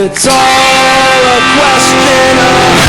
It's all a question of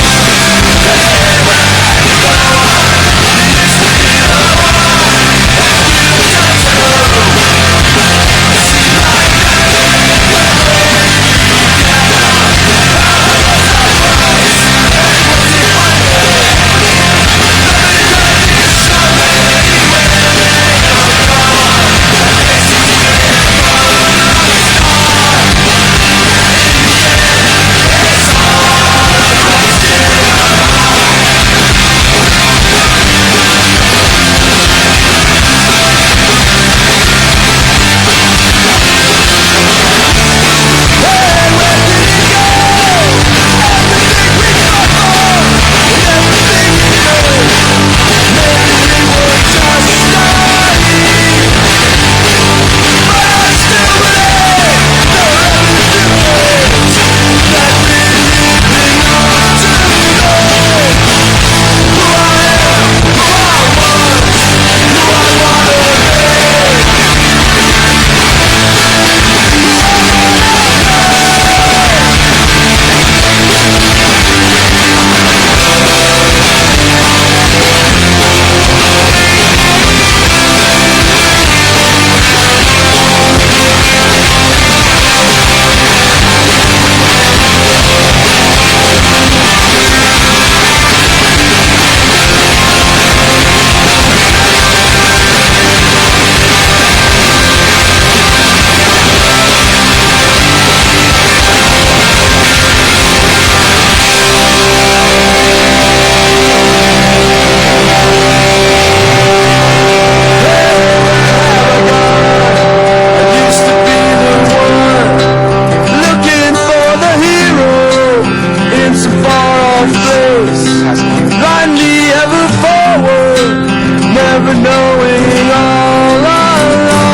knowing all along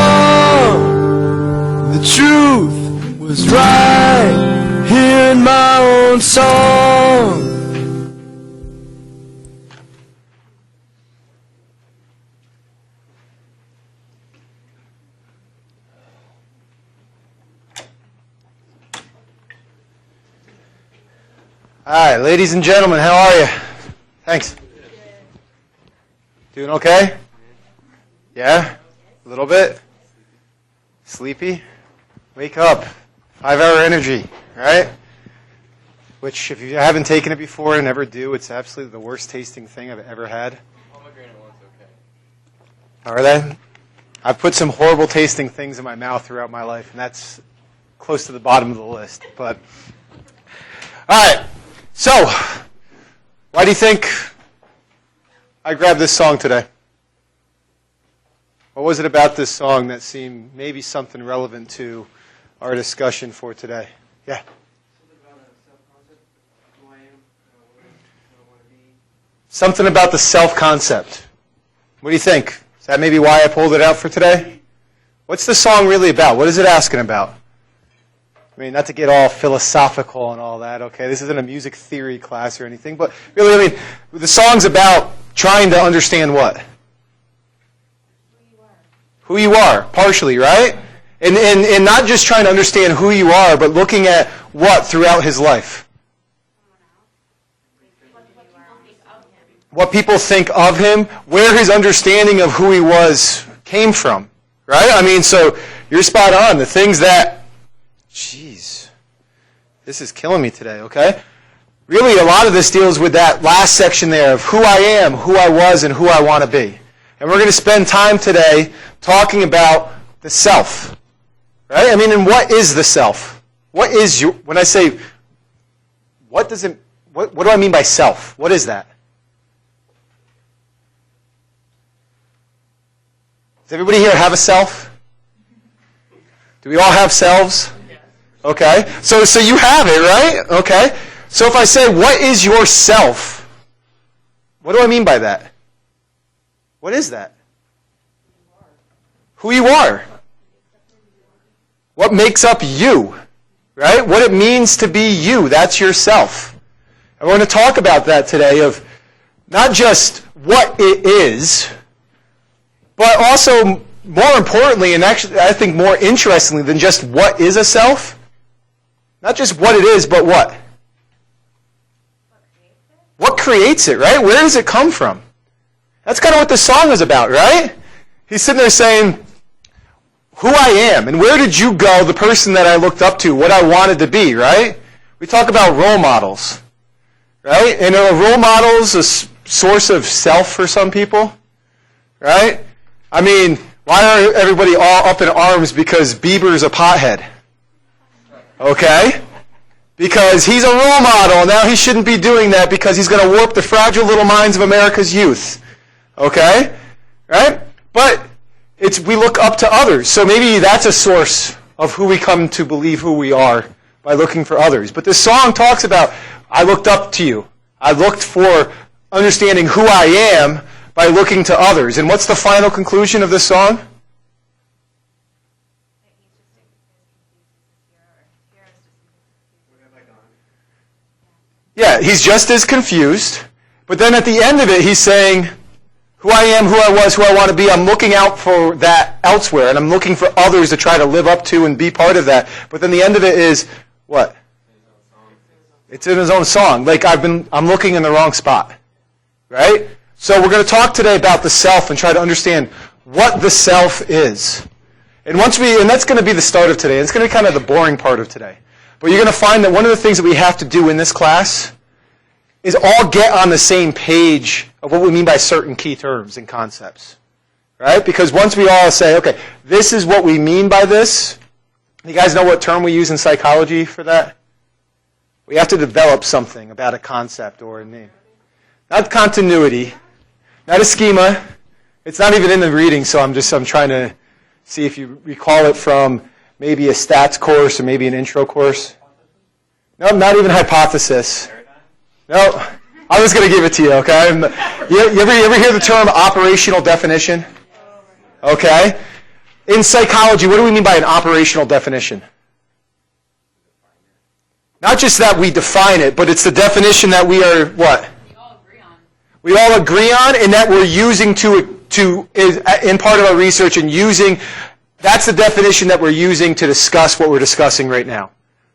the truth was right here in my own song. All right, ladies and gentlemen, how are you? Thanks. Doing okay? Yeah? A little bit? Sleepy? Wake up. 5-hour energy, right? Which, if you haven't taken it before and never do, it's absolutely the worst tasting thing I've ever had. Pomegranate one's okay. Are they? I've put some horrible tasting things in my mouth throughout my life, and that's close to the bottom of the list. But, all right. So, why do you think I grabbed this song today? What was it about this song that seemed maybe something relevant to our discussion for today? Yeah? Something about a self-concept, who I am, what I want to be. Something about the self-concept. What do you think? Is that maybe why I pulled it out for today? What's the song really about? What is it asking about? I mean, not to get all philosophical and all that, okay? This isn't a music theory class or anything, but really, I mean, the song's about trying to understand what? Who you are, partially, right? And not just trying to understand who you are, but looking at what throughout his life? What people think of him, where his understanding of who he was came from, right? I mean, so you're spot on. The things that, jeez, this is killing me today, okay? Really, a lot of this deals with that last section there of who I am, who I was, and who I want to be. And we're going to spend time today talking about the self, right? I mean, and what is the self? What is you? When I say, what do I mean by self? What is that? Does everybody here have a self? Do we all have selves? Okay. So you have it, right? Okay. So if I say, what is your self? What do I mean by that? What is that? Who you are. What makes up you, right? What it means to be you. That's yourself. I want to talk about that today of not just what it is, but also more importantly, and actually I think more interestingly than just what is a self, Not just what it is, but what? What creates it, right? Where does it come from? That's kind of what the song is about, right? He's sitting there saying, who I am, and where did you go, the person that I looked up to, what I wanted to be, right? We talk about role models, right? And are role models a source of self for some people, right? I mean, why are everybody all up in arms because Bieber's a pothead? Okay? Because he's a role model, and now he shouldn't be doing that because he's going to warp the fragile little minds of America's youth. Okay? Right? But we look up to others. So maybe that's a source of who we come to believe who we are, by looking for others. But this song talks about, I looked up to you. I looked for understanding who I am by looking to others. And what's the final conclusion of this song? Yeah, he's just as confused. But then at the end of it, he's saying, who I am, who I was, who I want to be, I'm looking out for that elsewhere, and I'm looking for others to try to live up to and be part of that. But then the end of it is, what? It's in his own song. Like, I'm looking in the wrong spot. Right? So we're going to talk today about the self and try to understand what the self is. And that's going to be the start of today. It's going to be kind of the boring part of today. But you're going to find that one of the things that we have to do in this class is all get on the same page of what we mean by certain key terms and concepts. Right? Because once we all say, okay, this is what we mean by this, you guys know what term we use in psychology for that? We have to develop something about a concept or a name. Not continuity, not a schema. It's not even in the reading, so I'm trying to see if you recall it from maybe a stats course or maybe an intro course. No, not even hypothesis. No, I was going to give it to you, okay? You ever hear the term operational definition? Okay. In psychology, what do we mean by an operational definition? Not just that we define it, but it's the definition that we are, what? We all agree on. We all agree on, and that we're using in part of our research and using, that's the definition that we're using to discuss what we're discussing right now.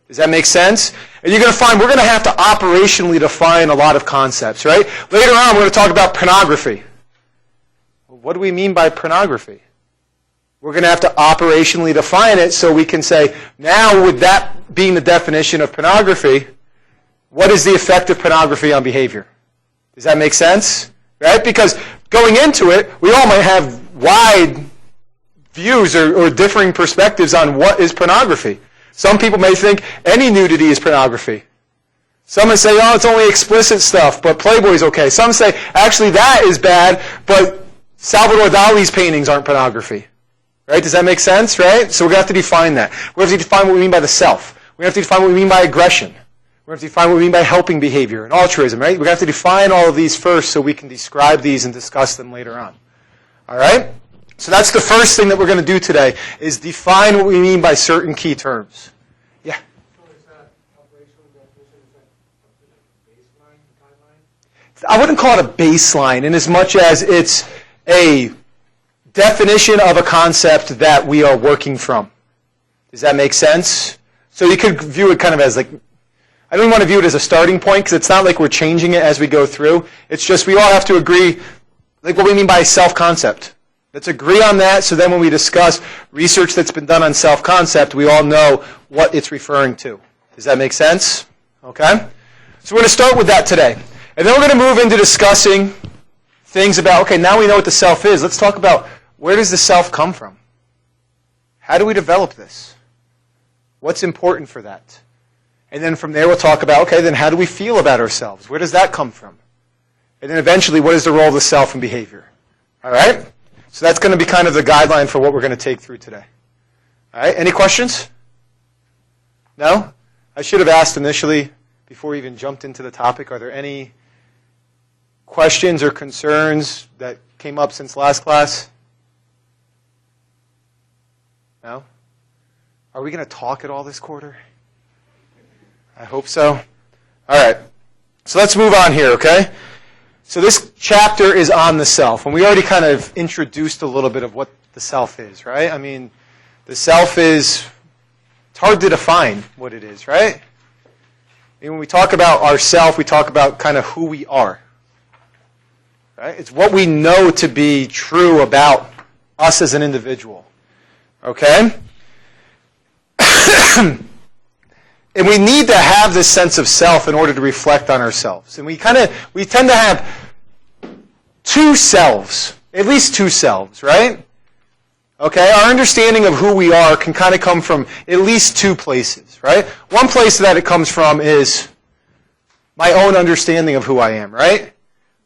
Does that make sense? And you're going to find we're going to have to operationally define a lot of concepts, right? Later on, we're going to talk about pornography. What do we mean by pornography? We're going to have to operationally define it so we can say, now with that being the definition of pornography, what is the effect of pornography on behavior? Does that make sense? Right? Because going into it, we all might have wide views or differing perspectives on what is pornography. Some people may think any nudity is pornography. Some may say, oh, it's only explicit stuff, but Playboy's okay. Some say, actually, that is bad, but Salvador Dali's paintings aren't pornography. Right? Does that make sense? Right? So we're going to have to define that. We have to define what we mean by the self. We have to define what we mean by aggression. We have to define what we mean by helping behavior and altruism. Right? We're going to have to define all of these first so we can describe these and discuss them later on. All right? So that's the first thing that we're going to do today, is define what we mean by certain key terms. Yeah? So is that operational definition, is that baseline, guideline? I wouldn't call it a baseline in as much as it's a definition of a concept that we are working from. Does that make sense? So you could view it kind of as like, I don't want to view it as a starting point because it's not like we're changing it as we go through. It's just we all have to agree, like what we mean by self-concept. Let's agree on that so then when we discuss research that's been done on self-concept, we all know what it's referring to. Does that make sense? Okay? So we're going to start with that today. And then we're going to move into discussing things about, okay, now we know what the self is. Let's talk about where does the self come from? How do we develop this? What's important for that? And then from there we'll talk about, okay, then how do we feel about ourselves? Where does that come from? And then eventually, what is the role of the self in behavior? All right? So that's going to be kind of the guideline for what we're going to take through today. All right, any questions? No? I should have asked initially, before we even jumped into the topic, are there any questions or concerns that came up since last class? No? Are we going to talk at all this quarter? I hope so. All right. So let's move on here, okay? So this chapter is on the self, and we already kind of introduced a little bit of what the self is, right? I mean, the self is It's hard to define what it is, right? And when we talk about ourself, we talk about kind of who we are. Right? It's what we know to be true about us as an individual. Okay? And we need to have this sense of self in order to reflect on ourselves. And we tend to have two selves, at least two selves, right? Okay, our understanding of who we are can kind of come from at least two places, right? One place that it comes from is my own understanding of who I am, right?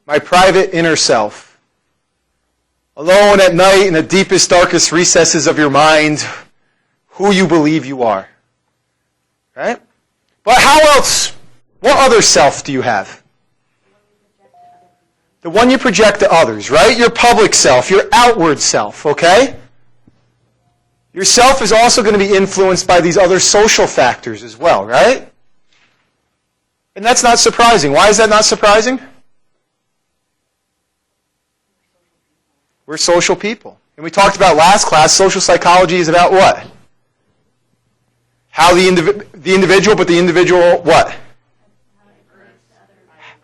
My private inner self. Alone at night in the deepest, darkest recesses of your mind, who you believe you are. Right? But how else? What other self do you have? The one you project to others, right? Your public self, your outward self, okay? Your self is also going to be influenced by these other social factors as well, right? And that's not surprising. Why is that not surprising? We're social people. And we talked about last class, social psychology is about what? How the individual, but the individual what?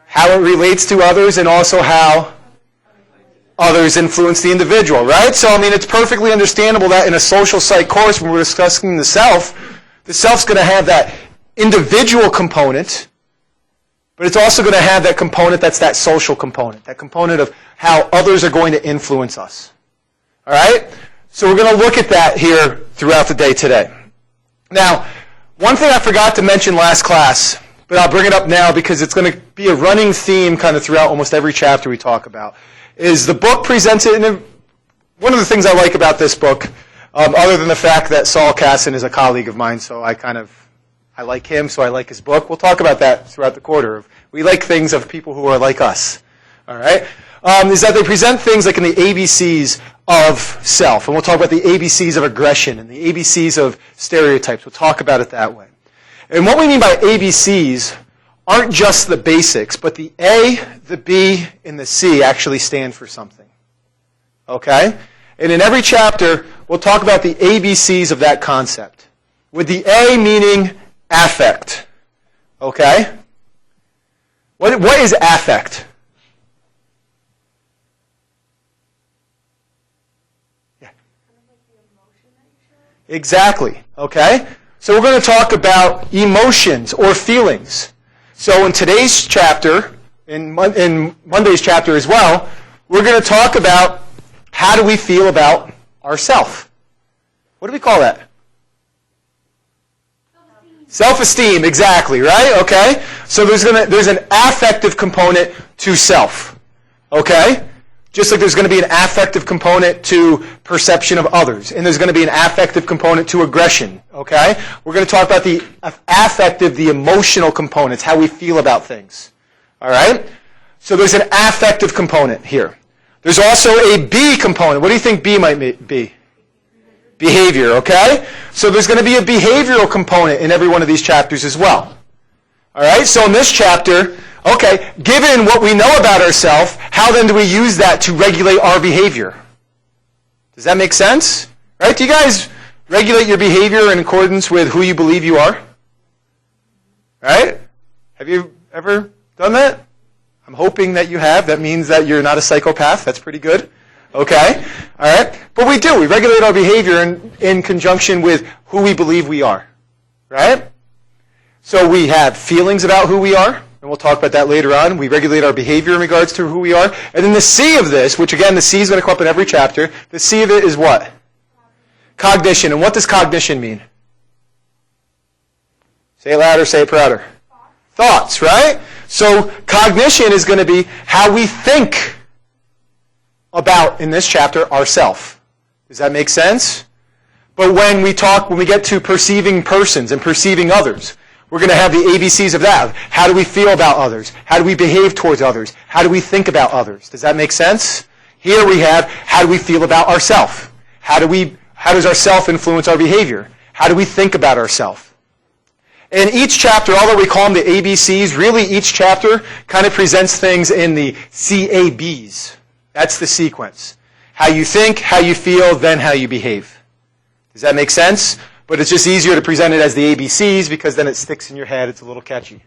How it relates to others, and also how others influence the individual, right? So, I mean, it's perfectly understandable that in a social psych course, when we're discussing the self's going to have that individual component, but it's also going to have that component that's that social component, that component of how others are going to influence us. All right? So we're going to look at that here throughout the day today. Now, one thing I forgot to mention last class, but I'll bring it up now because it's going to be a running theme kind of throughout almost every chapter we talk about, is the book presents it. And one of the things I like about this book, other than the fact that Saul Casson is a colleague of mine, so I like him, so I like his book. We'll talk about that throughout the quarter. We like things of people who are like us. All right? Is that they present things like in the ABCs of self. And we'll talk about the ABCs of aggression and the ABCs of stereotypes. We'll talk about it that way. And what we mean by ABCs aren't just the basics, but the A, the B, and the C actually stand for something. Okay? And in every chapter, we'll talk about the ABCs of that concept. With the A meaning affect. Okay? What is affect? Yeah. Exactly. Okay? So we're going to talk about emotions or feelings. So in today's chapter, in Monday's chapter as well, we're going to talk about how do we feel about ourself. What do we call that? Self-esteem, exactly, right? Okay? So there's an affective component to self. Okay? Just like there's going to be an affective component to perception of others. And there's going to be an affective component to aggression. Okay? We're going to talk about the affective, the emotional components, how we feel about things. All right? So there's an affective component here. There's also a B component. What do you think B might be? Behavior, okay? So there's going to be a behavioral component in every one of these chapters as well. All right? So in this chapter, okay, given what we know about ourselves, how then do we use that to regulate our behavior? Does that make sense? Right? Do you guys regulate your behavior in accordance with who you believe you are? Right? Have you ever done that? I'm hoping that you have. That means that you're not a psychopath. That's pretty good. Okay? All right? But we do. We regulate our behavior in conjunction with who we believe we are. Right? So we have feelings about who we are, and we'll talk about that later on. We regulate our behavior in regards to who we are. And then the C of this, which again, the C is going to come up in every chapter, the C of it is what? Cognition. And what does cognition mean? Say it louder, say it prouder. Thoughts, right? So cognition is going to be how we think about, in this chapter, ourself. Does that make sense? But when we get to perceiving persons and perceiving others, we're going to have the ABCs of that. How do we feel about others? How do we behave towards others? How do we think about others? Does that make sense? Here we have, how do we feel about ourself? How does ourself influence our behavior? How do we think about ourself? In each chapter, although we call them the ABCs, really each chapter kind of presents things in the CABs. That's the sequence. How you think, how you feel, then how you behave. Does that make sense? but it's just easier to present it as the ABCs because then it sticks in your head. It's a little catchy.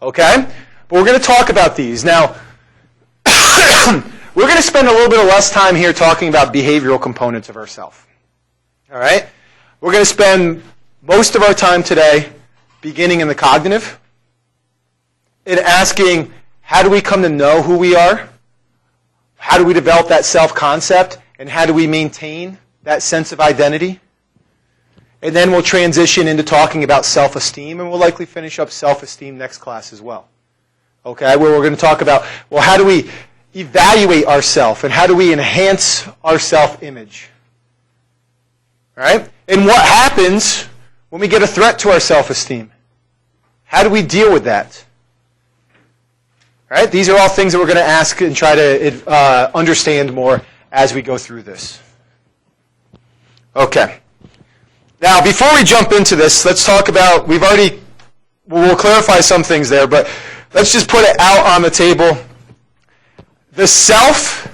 Okay? But we're going to talk about these. Now, we're going to spend a little bit of less time here talking about behavioral components of ourself. All right? We're going to spend most of our time today beginning in the cognitive and asking, how do we come to know who we are? How do we develop that self-concept? And how do we maintain that sense of identity? And then we'll transition into talking about self-esteem, and we'll likely finish up self-esteem next class as well. Okay, where we're going to talk about, well, how do we evaluate ourselves, and how do we enhance our self-image? All right? And what happens when we get a threat to our self-esteem? How do we deal with that? All right? These are all things that we're going to ask and try to understand more as we go through this. Okay. Now, before we jump into this, let's talk about, we'll clarify some things there, but let's just put it out on the table. The self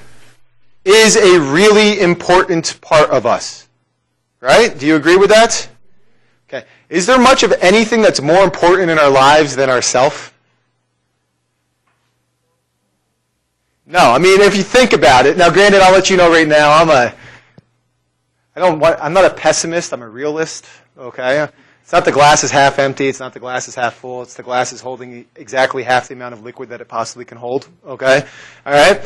is a really important part of us. Right? Do you agree with that? Okay. Is there much of anything that's more important in our lives than ourself? No. I mean, if you think about it, now granted, I'll let you know right now, I'm not a pessimist, I'm a realist. Okay? It's not the glass is half empty, it's not the glass is half full, it's the glass is holding exactly half the amount of liquid that it possibly can hold. Okay? All right?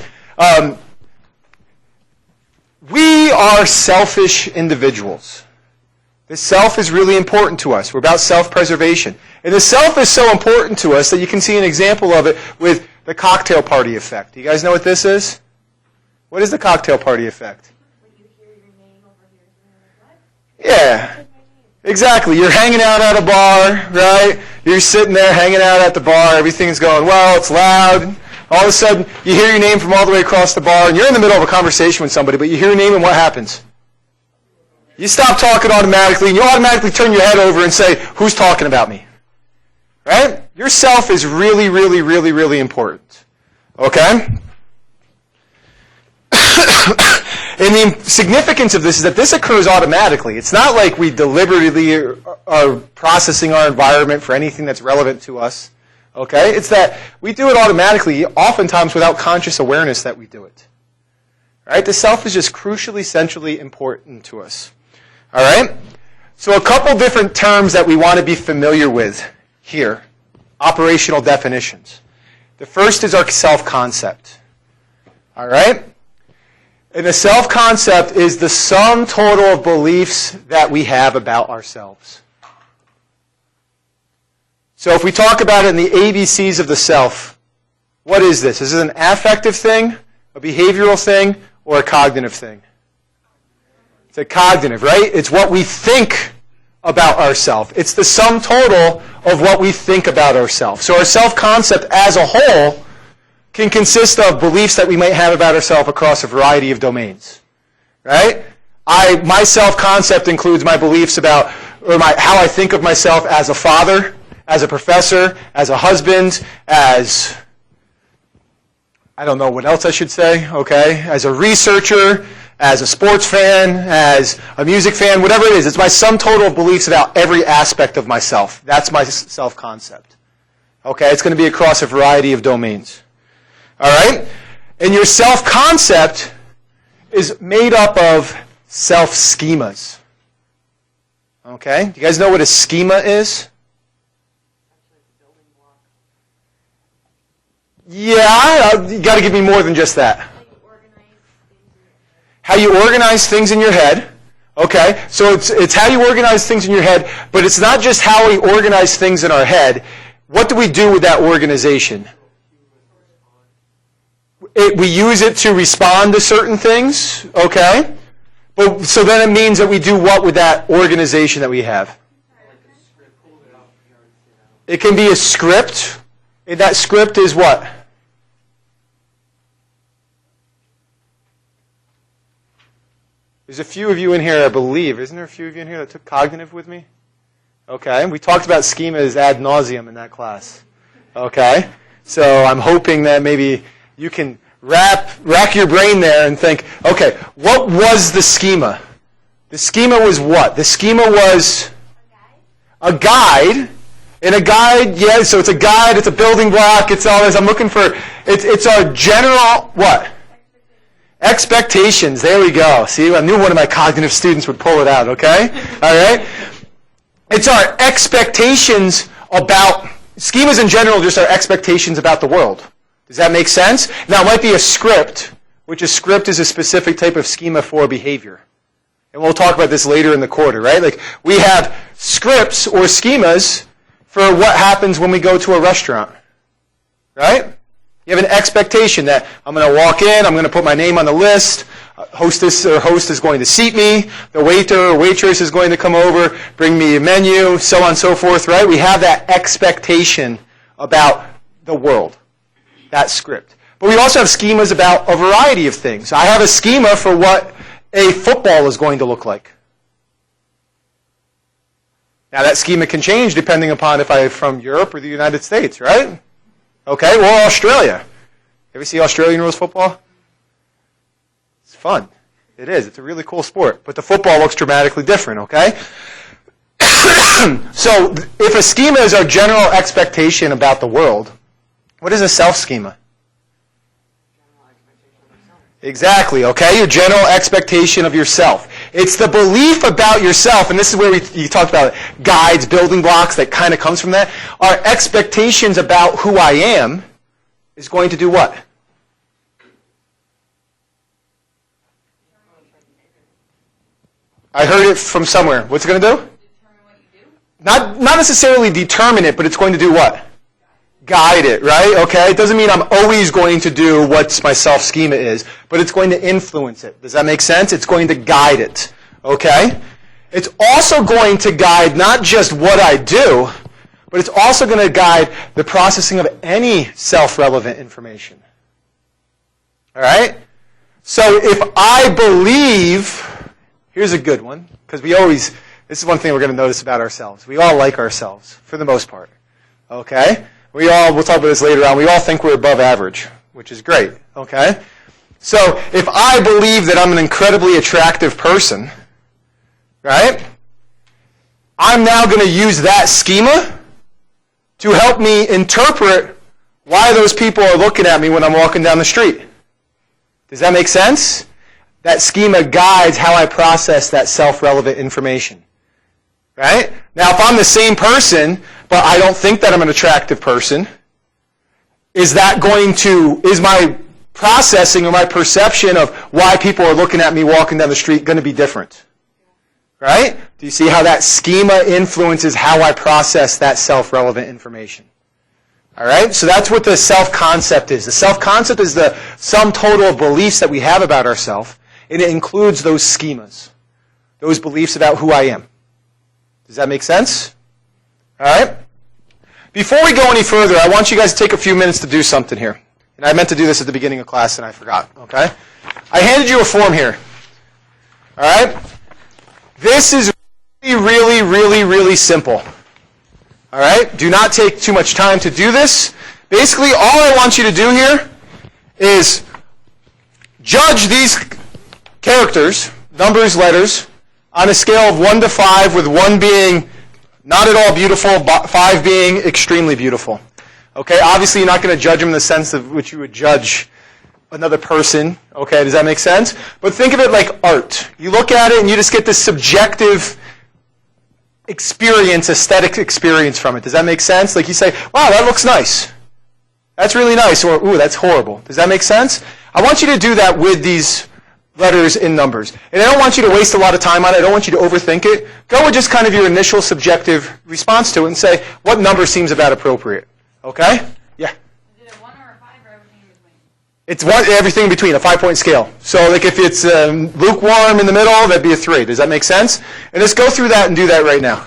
We are selfish individuals. The self is really important to us. We're about self-preservation. And the self is so important to us that you can see an example of it with the cocktail party effect. Do you guys know what this is? What is the cocktail party effect? When you hear your name over here, Yeah. Exactly. You're hanging out at a bar, right? You're sitting there hanging out at the bar. Everything's going well. It's loud. All of a sudden, you hear your name from all the way across the bar, and you're in the middle of a conversation with somebody, but you hear your name, and what happens? You stop talking automatically, and you automatically turn your head over and say, who's talking about me? Right? Your self is really, really, really, really important. Okay? And the significance of this is that this occurs automatically. It's not like we deliberately are processing our environment for anything that's relevant to us. Okay? It's that we do it automatically, oftentimes without conscious awareness that we do it. All right? The self is just crucially, centrally important to us. All right? So a couple different terms that we want to be familiar with here. Operational definitions. The first is our self-concept. All right? And the self-concept is the sum total of beliefs that we have about ourselves. So if we talk about it in the ABCs of the self, what is this? Is it an affective thing, a behavioral thing, or a cognitive thing? It's a cognitive, right? It's what we think about ourselves. It's the sum total of what we think about ourselves. So our self-concept as a whole can consist of beliefs that we might have about ourselves across a variety of domains. Right? My self-concept includes my beliefs about, or how I think of myself as a father, as a professor, as a husband, as, I don't know what else I should say, okay? As a researcher, as a sports fan, as a music fan, whatever it is. It's my sum total of beliefs about every aspect of myself. That's my self-concept. Okay? It's going to be across a variety of domains. All right? And your self-concept is made up of self-schemas. Okay? Do you guys know what a schema is? Yeah, you got to give me more than just that. How you organize things in your head. Okay? So it's how you organize things in your head, but it's not just how we organize things in our head. What do we do with that organization? We use it to respond to certain things, okay? But so then it means that we do what with that organization that we have? It can be a script. And that script is what? There's a few of you in here, I believe. Isn't there a few of you in here that took cognitive with me? Okay. We talked about schemas ad nauseum in that class. Okay. So I'm hoping that maybe you can rack your brain there and think, okay, what was the schema? The schema was what? The schema was a guide. And a guide, yeah, so it's a guide, it's a building block, it's all this. I'm looking for, it's our general, what? Expectations. There we go. See, I knew one of my cognitive students would pull it out, okay? All right? It's our expectations about, schemas in general, just our expectations about the world. Does that make sense? Now, it might be a script, which a script is a specific type of schema for behavior. And we'll talk about this later in the quarter, right? Like, we have scripts or schemas for what happens when we go to a restaurant, right? You have an expectation that I'm going to walk in, I'm going to put my name on the list, hostess or host is going to seat me, the waiter or waitress is going to come over, bring me a menu, so on and so forth, right? We have that expectation about the world, that script. But we also have schemas about a variety of things. I have a schema for what a football is going to look like. Now, that schema can change depending upon if I'm from Europe or the United States, right? Okay, well, Australia. Ever see Australian rules football? It's fun. It is. It's a really cool sport. But the football looks dramatically different, okay? So, if a schema is our general expectation about the world, what is a self-schema? Exactly, okay? Your general expectation of yourself. It's the belief about yourself, and this is where you talked about guides, building blocks, that kind of comes from that. Our expectations about who I am is going to do what? I heard it from somewhere. What's it going to do? Determine what you do. Not necessarily determine it, but it's going to do what? Guide it, right? Okay? It doesn't mean I'm always going to do what my self-schema is, but it's going to influence it. Does that make sense? It's going to guide it. Okay? It's also going to guide not just what I do, but it's also going to guide the processing of any self-relevant information. All right? So if I believe, here's a good one, because this is one thing we're going to notice about ourselves. We all like ourselves, for the most part. Okay? We'll talk about this later on, we all think we're above average, which is great, okay? So, if I believe that I'm an incredibly attractive person, right, I'm now going to use that schema to help me interpret why those people are looking at me when I'm walking down the street. Does that make sense? That schema guides how I process that self-relevant information. Right? Now, if I'm the same person, but I don't think that I'm an attractive person, is my processing or my perception of why people are looking at me walking down the street going to be different? Right? Do you see how that schema influences how I process that self-relevant information? All right? So that's what the self-concept is. The self-concept is the sum total of beliefs that we have about ourselves, and it includes those schemas, those beliefs about who I am. Does that make sense? All right? Before we go any further, I want you guys to take a few minutes to do something here. And I meant to do this at the beginning of class and I forgot, okay? I handed you a form here. All right? This is really, really, really simple. All right? Do not take too much time to do this. Basically, all I want you to do here is judge these characters, numbers, letters, on a scale of 1 to 5, with 1 being not at all beautiful, 5 being extremely beautiful. Okay, obviously you're not going to judge them in the sense of which you would judge another person. Okay, does that make sense? But think of it like art. You look at it and you just get this subjective experience, aesthetic experience from it. Does that make sense? Like you say, wow, that looks nice. That's really nice. Or, ooh, that's horrible. Does that make sense? I want you to do that with these letters and numbers. And I don't want you to waste a lot of time on it. I don't want you to overthink it. Go with just kind of your initial subjective response to it and say, what number seems about appropriate? Okay? Yeah? Is it a 1 or a 5 or everything in between? It's everything in between, a 5-point scale. So like if it's lukewarm in the middle, that'd be a 3. Does that make sense? And let's go through that and do that right now.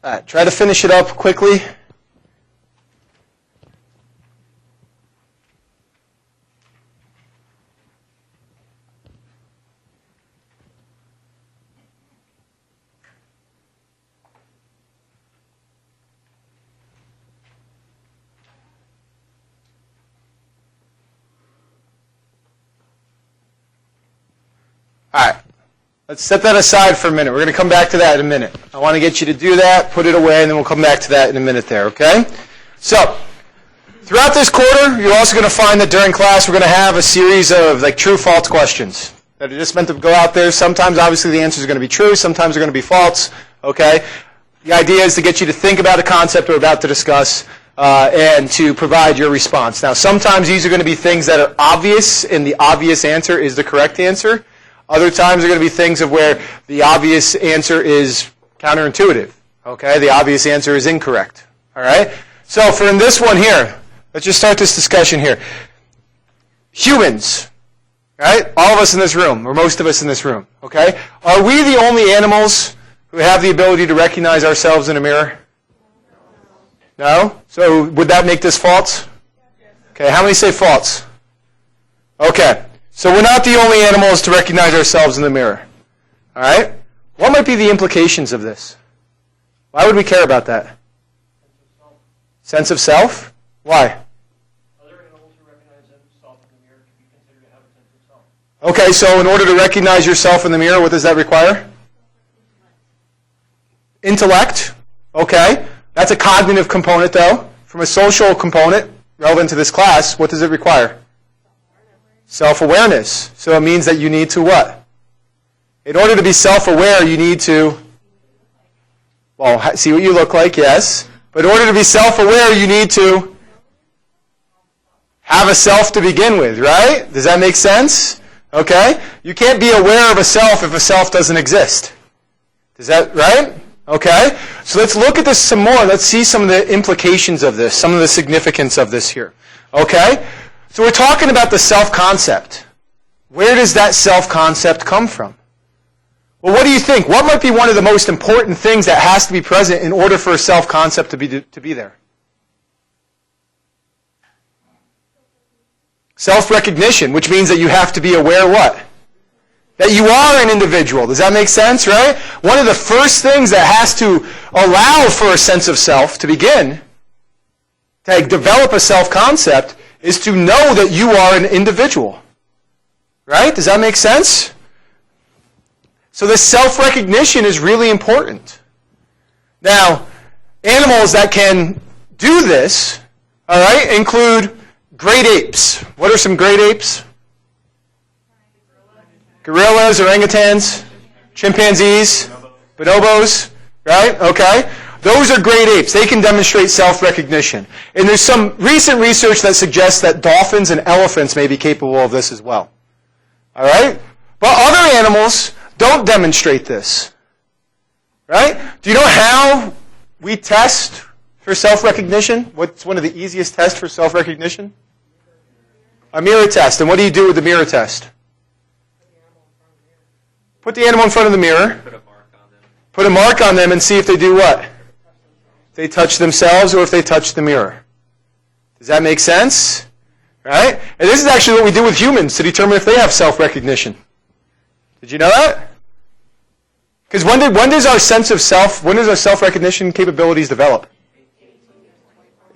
All right, try to finish it up quickly. All right, let's set that aside for a minute. We're going to come back to that in a minute. I want to get you to do that, put it away, and then we'll come back to that in a minute there, okay? So, throughout this quarter, you're also going to find that during class we're going to have a series of like true-false questions that are just meant to go out there. Sometimes, obviously, the answer is going to be true. Sometimes they're going to be false, okay? The idea is to get you to think about a concept we're about to discuss and to provide your response. Now, sometimes these are going to be things that are obvious, and the obvious answer is the correct answer. Other times are going to be things of where the obvious answer is counterintuitive. Okay, the obvious answer is incorrect. All right. So for in this one here, let's just start this discussion here. Humans, right? All of us in this room, or most of us in this room. Okay, are we the only animals who have the ability to recognize ourselves in a mirror? No. So would that make this false? Okay. How many say false? Okay. So we're not the only animals to recognize ourselves in the mirror. All right? What might be the implications of this? Why would we care about that? Sense of self? Why? Other animals who recognize themselves in the mirror can be considered to have a sense of self. Okay, so in order to recognize yourself in the mirror, what does that require? Intellect. Okay. That's a cognitive component, though. From a social component, relevant to this class, what does it require? Self-awareness. So it means that you need to what? In order to be self-aware, you need to, well, see what you look like, yes. But in order to be self-aware, you need to have a self to begin with, right? Does that make sense? Okay? You can't be aware of a self if a self doesn't exist. Is that right? Okay? So let's look at this some more. Let's see some of the implications of this, some of the significance of this here. Okay? So we're talking about the self-concept. Where does that self-concept come from? Well, what do you think? What might be one of the most important things that has to be present in order for a self-concept to be there? Self-recognition, which means that you have to be aware what? That you are an individual. Does that make sense, right? One of the first things that has to allow for a sense of self to begin, to develop a self-concept, is to know that you are an individual. Right? Does that make sense? So this self-recognition is really important. Now, animals that can do this, all right, include great apes. What are some great apes? Gorillas, orangutans, chimpanzees, bonobos, right? Okay. Those are great apes. They can demonstrate self-recognition. And there's some recent research that suggests that dolphins and elephants may be capable of this as well. All right? But other animals don't demonstrate this. Right? Do you know how we test for self-recognition? What's one of the easiest tests for self-recognition? A mirror test. And what do you do with the mirror test? Put the animal in front of the mirror. Put a mark on them. Put a mark on them and see if they do what? If they touch themselves or if they touch the mirror. Does that make sense? Right? And this is actually what we do with humans to determine if they have self-recognition. Did you know that? Because when does our sense of self, when does our self-recognition capabilities develop?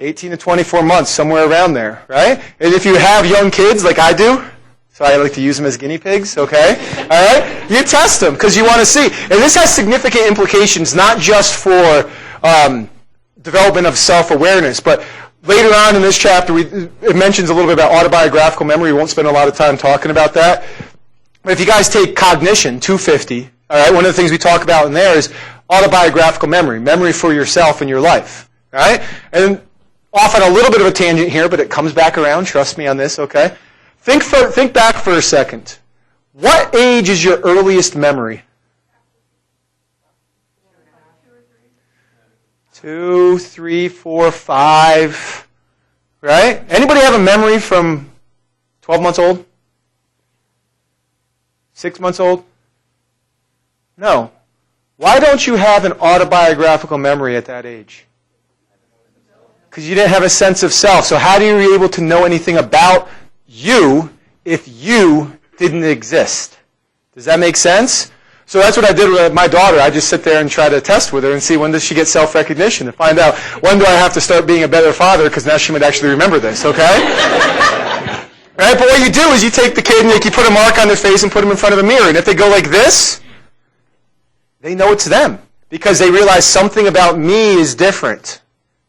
18 to 24 months, somewhere around there, right? And if you have young kids like I do, so I like to use them as guinea pigs, okay? All right? You test them because you want to see. And this has significant implications, not just for development of self-awareness, but later on in this chapter, it mentions a little bit about autobiographical memory. We won't spend a lot of time talking about that. But if you guys take cognition, 250, all right, one of the things we talk about in there is autobiographical memory, memory for yourself and your life, all right? And off on a little bit of a tangent here, but it comes back around. Trust me on this, okay? Think back for a second. What age is your earliest memory? 2, 3, 4, 5. Right? Anybody have a memory from 12 months old? 6 months old? No. Why don't you have an autobiographical memory at that age? Because you didn't have a sense of self. So how do you be able to know anything about you if you didn't exist? Does that make sense? So that's what I did with my daughter. I just sit there and try to test with her and see when does she get self-recognition and find out when do I have to start being a better father because now she might actually remember this, okay? Right? But what you do is you take the kid and you put a mark on their face and put them in front of a mirror. And if they go like this, they know it's them because they realize something about me is different.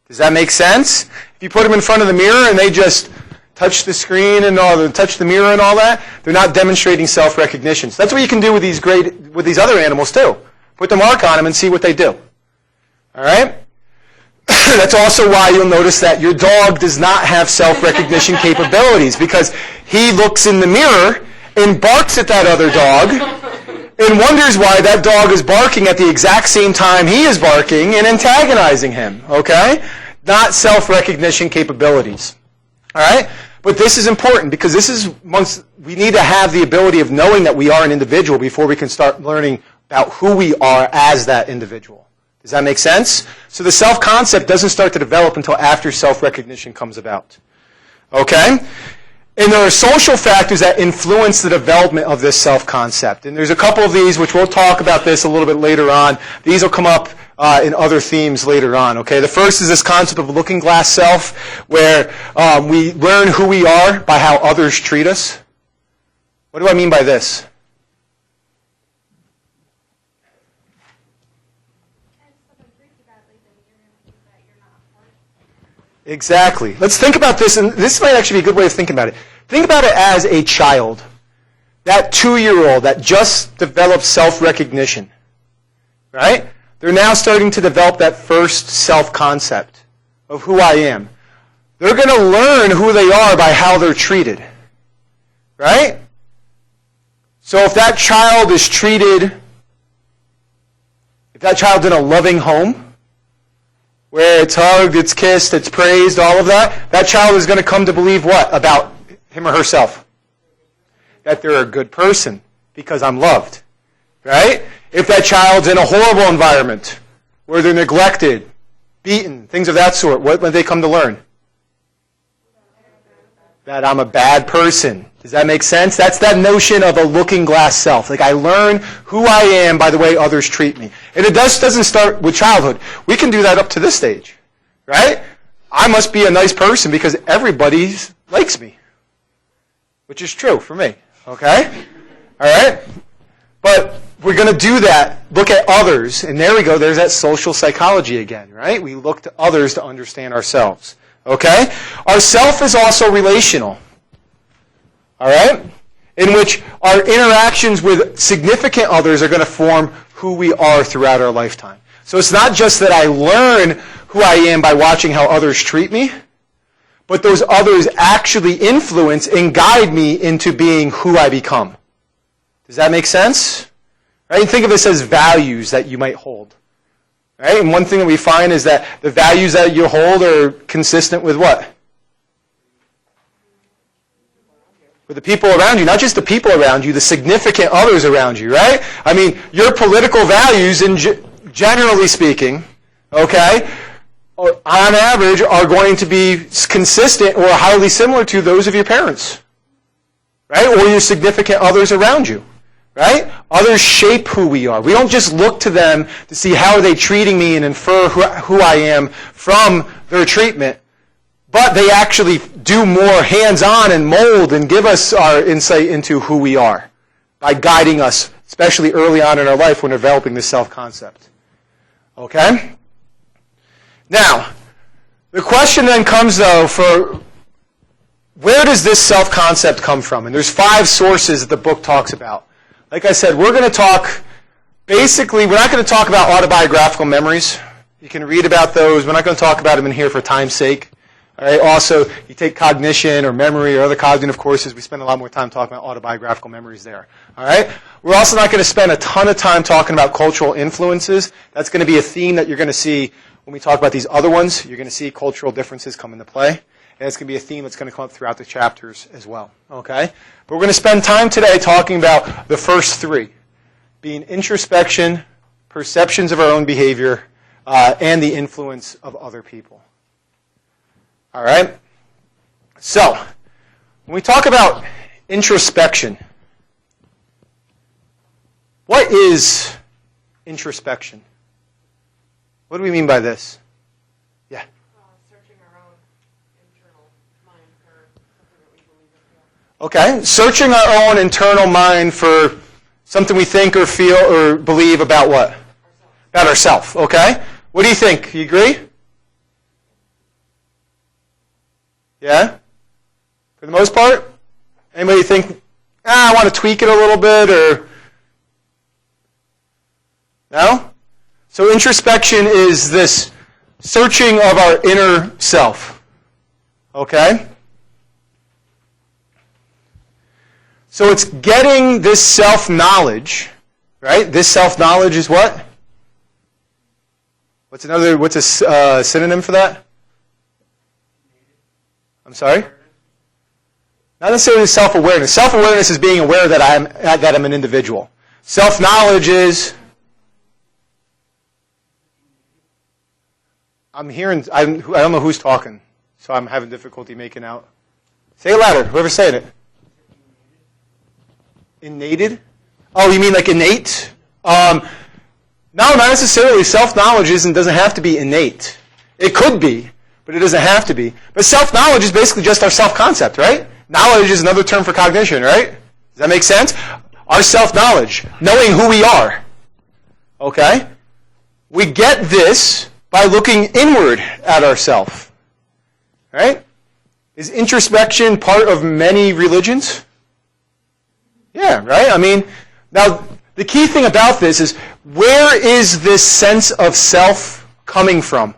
Does that make sense? If you put them in front of the mirror and they just touch the screen and touch the mirror and all that, they're not demonstrating self-recognition. So that's what you can do with these other animals too. Put the mark on them and see what they do. All right? That's also why you'll notice that your dog does not have self-recognition capabilities because he looks in the mirror and barks at that other dog and wonders why that dog is barking at the exact same time he is barking and antagonizing him. Okay? Not self-recognition capabilities. All right? But this is important because we need to have the ability of knowing that we are an individual before we can start learning about who we are as that individual. Does that make sense? So the self-concept doesn't start to develop until after self-recognition comes about. Okay? And there are social factors that influence the development of this self-concept. And there's a couple of these, which we'll talk about this a little bit later on. These will come up in other themes later on. Okay? The first is this concept of looking glass self, where we learn who we are by how others treat us. What do I mean by this? Exactly. Let's think about this, and this might actually be a good way of thinking about it. Think about it as a child, that 2-year-old that just developed self-recognition, right? They're now starting to develop that first self-concept of who I am. They're going to learn who they are by how they're treated, right? So if that child is treated, if that child's in a loving home, where it's hugged, it's kissed, it's praised, all of that, that child is going to come to believe what about him or herself? That they're a good person because I'm loved, right? If that child's in a horrible environment where they're neglected, beaten, things of that sort, what would they come to learn? That I'm a bad person. Does that make sense? That's that notion of a looking glass self. Like I learn who I am by the way others treat me. And it doesn't start with childhood. We can do that up to this stage, right? I must be a nice person because everybody likes me, which is true for me, okay? All right? But we're going to do that, look at others, and there we go, there's that social psychology again, right? We look to others to understand ourselves. Okay? Our self is also relational. All right? In which our interactions with significant others are going to form who we are throughout our lifetime. So it's not just that I learn who I am by watching how others treat me, but those others actually influence and guide me into being who I become. Does that make sense? Right? And think of this as values that you might hold. Right? And one thing that we find is that the values that you hold are consistent with what? With the people around you. Not just the people around you, the significant others around you, right? I mean, your political values, generally speaking, okay, on average, are going to be consistent or highly similar to those of your parents, right? Or your significant others around you. Right? Others shape who we are. We don't just look to them to see how are they treating me and infer who I am from their treatment, but they actually do more hands-on and mold and give us our insight into who we are by guiding us, especially early on in our life when developing this self-concept. Okay? Now, the question then comes, though, for where does this self-concept come from? And there's 5 sources that the book talks about. Like I said, we're going to talk, basically, we're not going to talk about autobiographical memories. You can read about those. We're not going to talk about them in here for time's sake. All right. Also, you take cognition or memory or other cognitive courses, we spend a lot more time talking about autobiographical memories there. All right. We're also not going to spend a ton of time talking about cultural influences. That's going to be a theme that you're going to see when we talk about these other ones. You're going to see cultural differences come into play. And it's going to be a theme that's going to come up throughout the chapters as well. Okay? But we're going to spend time today talking about the first 3, being introspection, perceptions of our own behavior, and the influence of other people. All right? So, when we talk about introspection, what is introspection? What do we mean by this? Yeah. Searching our own internal mind for something that we believe or feel. Okay. Searching our own internal mind for something we think or feel or believe about what? About ourselves. Okay. What do you think? You agree? Yeah? For the most part? Anybody think, I want to tweak it a little bit, or... No? So introspection is this searching of our inner self. Okay? So it's getting this self-knowledge, right? This self-knowledge is what? What's a synonym for that? I'm sorry? Not necessarily self-awareness. Self-awareness is being aware that I'm an individual. Self-knowledge is... I don't know who's talking, so I'm having difficulty making out. Say it louder, whoever's saying it. Innated? Oh, you mean like innate? No, not necessarily. Self-knowledge doesn't have to be innate. It could be, but it doesn't have to be. But self-knowledge is basically just our self-concept, right? Knowledge is another term for cognition, right? Does that make sense? Our self-knowledge, knowing who we are. Okay? We get this by looking inward at ourselves. Right? Is introspection part of many religions? Yeah, right? I mean, now, the key thing about this is, where is this sense of self coming from?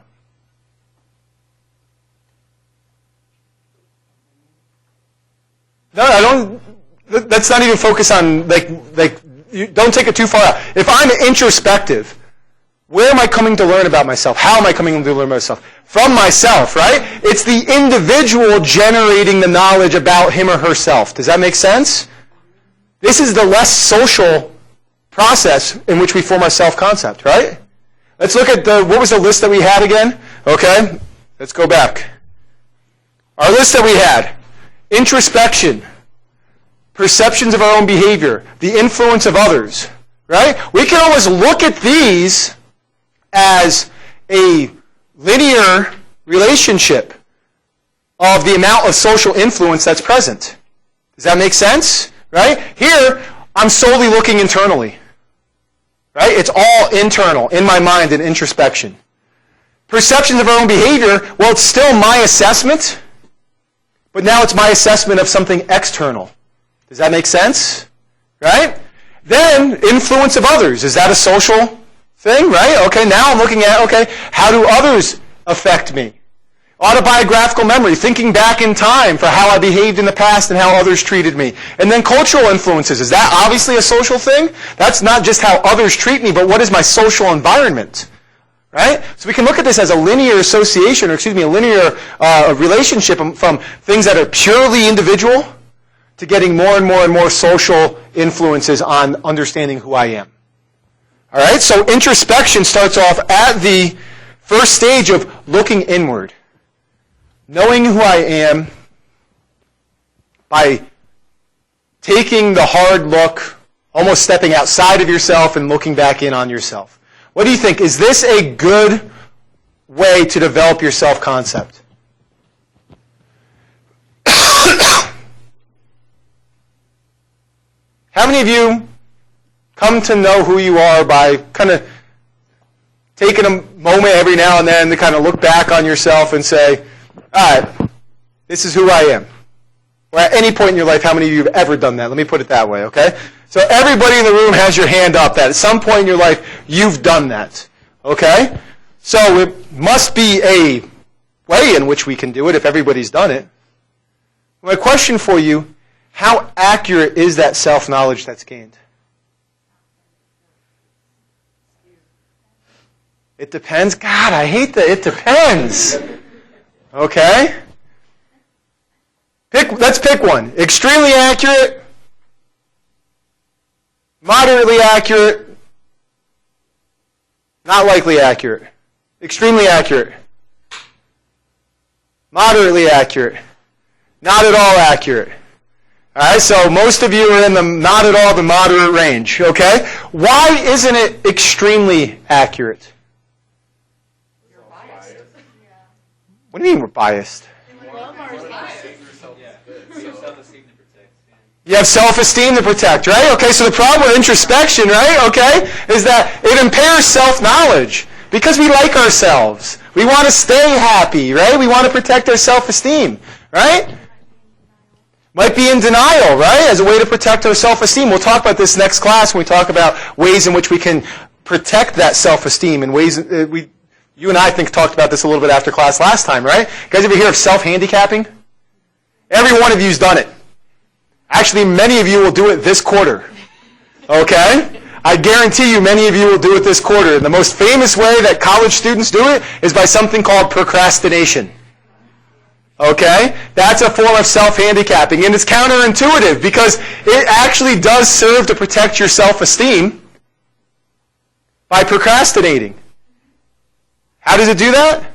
No, I don't. Let's not even focus on, don't take it too far out. If I'm introspective, where am I coming to learn about myself? How am I coming to learn about myself? From myself, right? It's the individual generating the knowledge about him or herself. Does that make sense? This is the less social process in which we form our self-concept, right? Let's look at what was the list that we had again? Okay, let's go back. Our list that we had: introspection, perceptions of our own behavior, the influence of others, right? We can always look at these as a linear relationship of the amount of social influence that's present. Does that make sense? Right? Here, I'm solely looking internally. Right? It's all internal, in my mind, and introspection. Perceptions of our own behavior, well, it's still my assessment, but now it's my assessment of something external. Does that make sense? Right? Then, influence of others. Is that a social thing? Right? Okay, now I'm looking at, how do others affect me? Autobiographical memory, thinking back in time for how I behaved in the past and how others treated me. And then cultural influences. Is that obviously a social thing? That's not just how others treat me, but what is my social environment? Right? So we can look at this as a linear association, a linear relationship from things that are purely individual to getting more and more and more social influences on understanding who I am. All right? So introspection starts off at the first stage of looking inward. Knowing who I am by taking the hard look, almost stepping outside of yourself and looking back in on yourself. What do you think? Is this a good way to develop your self-concept? How many of you come to know who you are by kind of taking a moment every now and then to kind of look back on yourself and say, all right, this is who I am. Or at any point in your life, how many of you have ever done that? Let me put it that way, okay? So everybody in the room has your hand up that at some point in your life, you've done that, okay? So it must be a way in which we can do it if everybody's done it. My question for you, how accurate is that self-knowledge that's gained? It depends. God, I hate that. It depends. Okay? Let's pick one. Extremely accurate, moderately accurate, Not likely accurate. Extremely accurate. Moderately accurate. Not at all accurate. All right, so most of you are in the not at all the moderate range, okay? Why isn't it extremely accurate? You're biased. What do you mean we're biased? You have self-esteem to protect, right? Okay, so the problem with introspection, right, okay, is that it impairs self-knowledge because we like ourselves. We want to stay happy, right? We want to protect our self-esteem, right? Might be in denial, right, as a way to protect our self-esteem. We'll talk about this next class when we talk about ways in which we can protect that self-esteem and ways you and I think talked about this a little bit after class last time, right? You guys ever hear of self-handicapping? Every one of you's done it. Actually, many of you will do it this quarter. Okay? I guarantee you many of you will do it this quarter. And the most famous way that college students do it is by something called procrastination. Okay? That's a form of self-handicapping. And it's counterintuitive because it actually does serve to protect your self-esteem by procrastinating. How does it do that?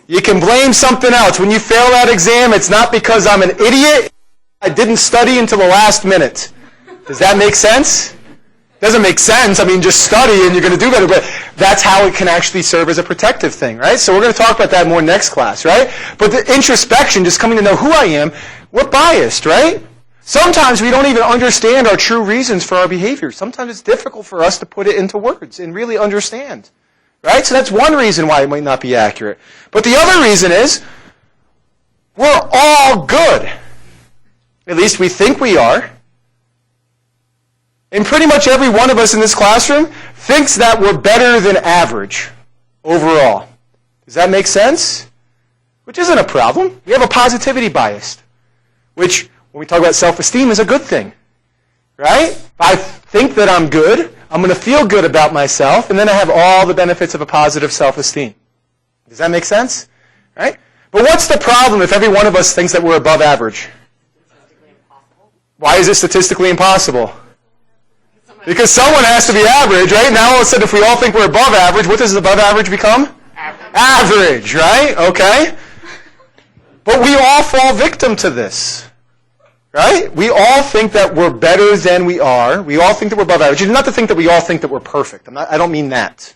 You can blame something else. When you fail that exam, it's not because I'm an idiot. I didn't study until the last minute. Does that make sense? Doesn't make sense. I mean, just study and you're going to do better. But that's how it can actually serve as a protective thing, right? So we're going to talk about that more next class, right? But the introspection, just coming to know who I am, we're biased, right? Sometimes we don't even understand our true reasons for our behavior. Sometimes it's difficult for us to put it into words and really understand, right? So that's one reason why it might not be accurate. But the other reason is we're all good. At least we think we are. And pretty much every one of us in this classroom thinks that we're better than average overall. Does that make sense? Which isn't a problem. We have a positivity bias, which, when we talk about self-esteem, is a good thing. Right? If I think that I'm good, I'm going to feel good about myself, and then I have all the benefits of a positive self-esteem. Does that make sense? Right? But what's the problem if every one of us thinks that we're above average? Why is it statistically impossible? Because someone has to be average, right? Now all of a sudden if we all think we're above average, what does above average become? Average, right? Okay? But we all fall victim to this. Right? We all think that we're better than we are. We all think that we're above average. It's not to think that we all think that we're perfect. I don't mean that.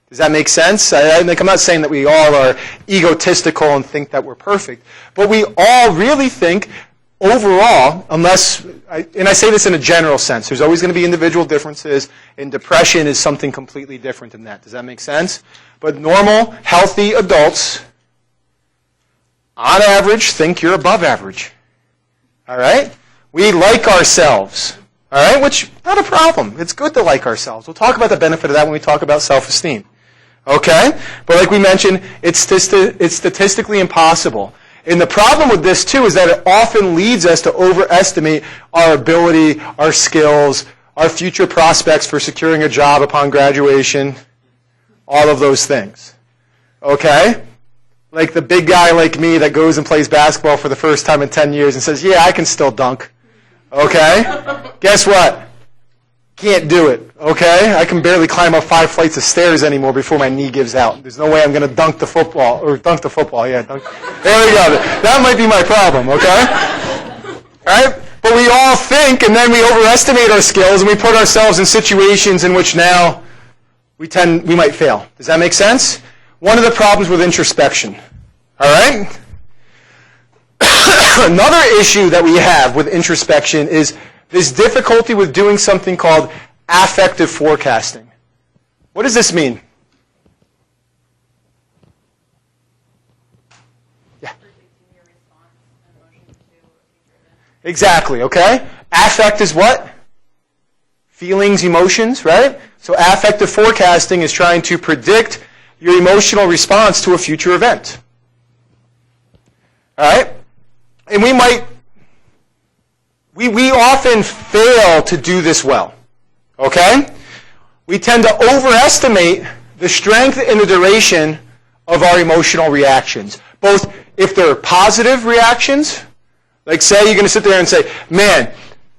Does that make sense? I'm not saying that we all are egotistical and think that we're perfect. But we all really think overall, and I say this in a general sense, there's always going to be individual differences, and depression is something completely different than that. Does that make sense? But normal, healthy adults, on average, think you're above average. All right? We like ourselves. All right? Which, not a problem. It's good to like ourselves. We'll talk about the benefit of that when we talk about self-esteem. Okay? But like we mentioned, it's statistically impossible. And the problem with this, too, is that it often leads us to overestimate our ability, our skills, our future prospects for securing a job upon graduation, all of those things. Okay? Like the big guy like me that goes and plays basketball for the first time in 10 years and says, yeah, I can still dunk. Okay? Guess what? Can't do it. Okay? I can barely climb up 5 flights of stairs anymore before my knee gives out. There's no way I'm going to dunk the football. Yeah, dunk. There we go. That might be my problem, okay? All right? But we all think, and then we overestimate our skills, and we put ourselves in situations in which now we might fail. Does that make sense? One of the problems with introspection. All right? Another issue that we have with introspection is this difficulty with doing something called affective forecasting. What does this mean? Yeah. Exactly, okay? Affect is what? Feelings, emotions, right? So affective forecasting is trying to predict your emotional response to a future event. All right? And we often fail to do this well. Okay? We tend to overestimate the strength and the duration of our emotional reactions. Both if they're positive reactions, like say you're going to sit there and say, man,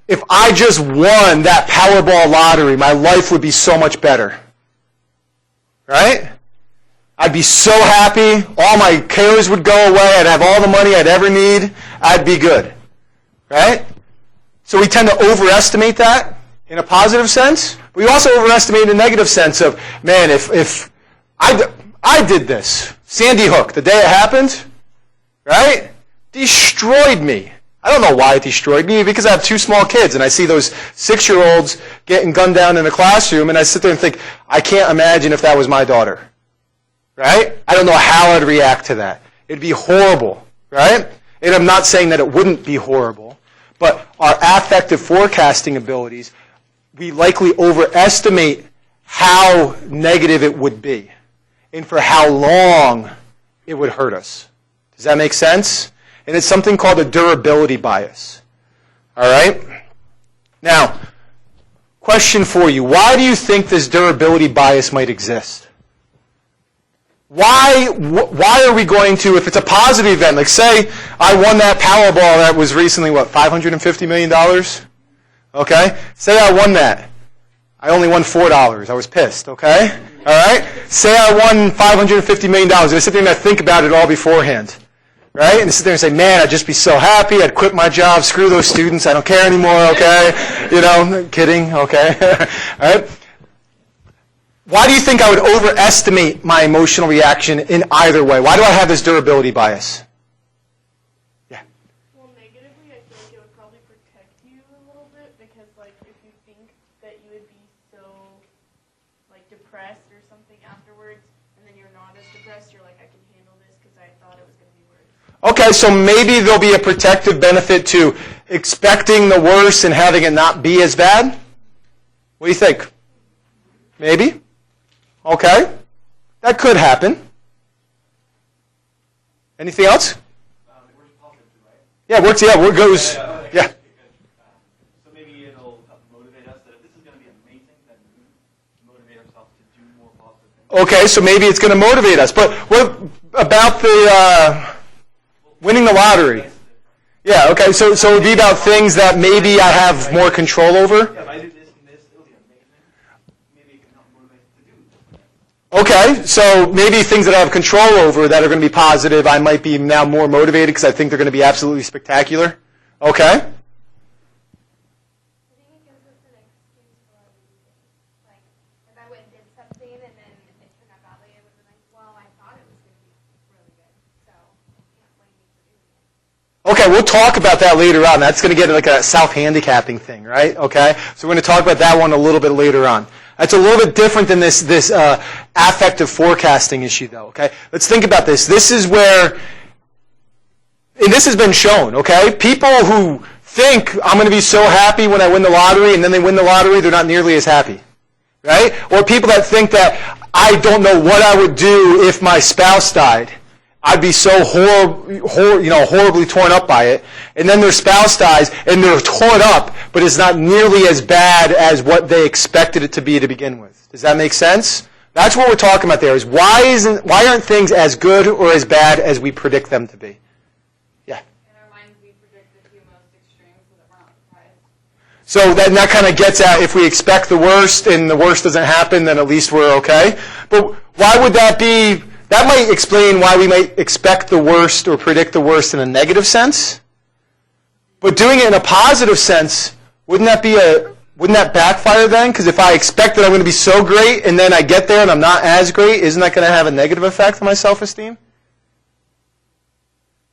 if I just won that Powerball lottery, my life would be so much better. right? I'd be so happy. All my cares would go away. I'd have all the money I'd ever need. I'd be good, right? So we tend to overestimate that in a positive sense. We also overestimate in a negative sense of, man, if I did this, Sandy Hook, the day it happened, right? Destroyed me. I don't know why it destroyed me, because I have two small kids, and I see those 6-year-olds getting gunned down in a classroom, and I sit there and think, I can't imagine if that was my daughter, right? I don't know how I'd react to that. It'd be horrible, right? And I'm not saying that it wouldn't be horrible, but our affective forecasting abilities, we likely overestimate how negative it would be and for how long it would hurt us. Does that make sense? And it's something called a durability bias. All right? Now, question for you. Why do you think this durability bias might exist? Why are we going to, if it's a positive event, like say I won that Powerball that was recently, $550 million? Okay? Say I won that. I only won $4. I was pissed, okay? All right? Say I won $550 million. I sit there and I think about it all beforehand. Right? And sit there and say, man, I'd just be so happy. I'd quit my job. Screw those students. I don't care anymore, okay? You know, kidding, okay? All right? Why do you think I would overestimate my emotional reaction in either way? Why do I have this durability bias? Yeah. Well, negatively, I feel like it would probably protect you a little bit because, like, if you think that you would be so, like, depressed or something afterwards, and then you're not as depressed, you're like, I can handle this because I thought it was going to be worse. Okay, so maybe there'll be a protective benefit to expecting the worst and having it not be as bad? What do you think? Maybe? Okay. That could happen. Anything else? It works positively, right? Yeah, it works. Yeah, it goes. Yeah. So maybe it'll help motivate us that if this is going to be amazing, then motivate ourselves to do more positive things. Okay, so maybe it's going to motivate us. But what about the winning the lottery? Yeah, okay, so it would be about things that maybe I have more control over? Yeah, if I do this and this, it'll be amazing. Maybe it can help motivate us to do this. Okay, so maybe things that I have control over that are going to be positive, I might be now more motivated because I think they're going to be absolutely spectacular. Okay. I think it gives us an excuse for everything. Like, if I went and did something and then it turned out badly, I would have been like, well, I thought it was going to be really good, so you can't blame me for doing it. Okay, we'll talk about that later on. That's going to get like a self-handicapping thing, right? Okay, so we're going to talk about that one a little bit later on. That's a little bit different than this affective forecasting issue, though, okay? Let's think about this. This is where, and this has been shown, okay? People who think, I'm going to be so happy when I win the lottery, and then they win the lottery, they're not nearly as happy, right? Or people that think that I don't know what I would do if my spouse died. I'd be so horribly torn up by it. And then their spouse dies, and they're torn up, but it's not nearly as bad as what they expected it to be to begin with. Does that make sense? That's what we're talking about there, is why aren't things as good or as bad as we predict them to be? Yeah. In our minds, we predict the two most extremes so that we're not surprised. So that kind of gets at, if we expect the worst and the worst doesn't happen, then at least we're okay. But why would that be? That might explain why we might expect the worst or predict the worst in a negative sense. But doing it in a positive sense, wouldn't that backfire then? Because if I expect that I'm going to be so great and then I get there and I'm not as great, isn't that going to have a negative effect on my self-esteem?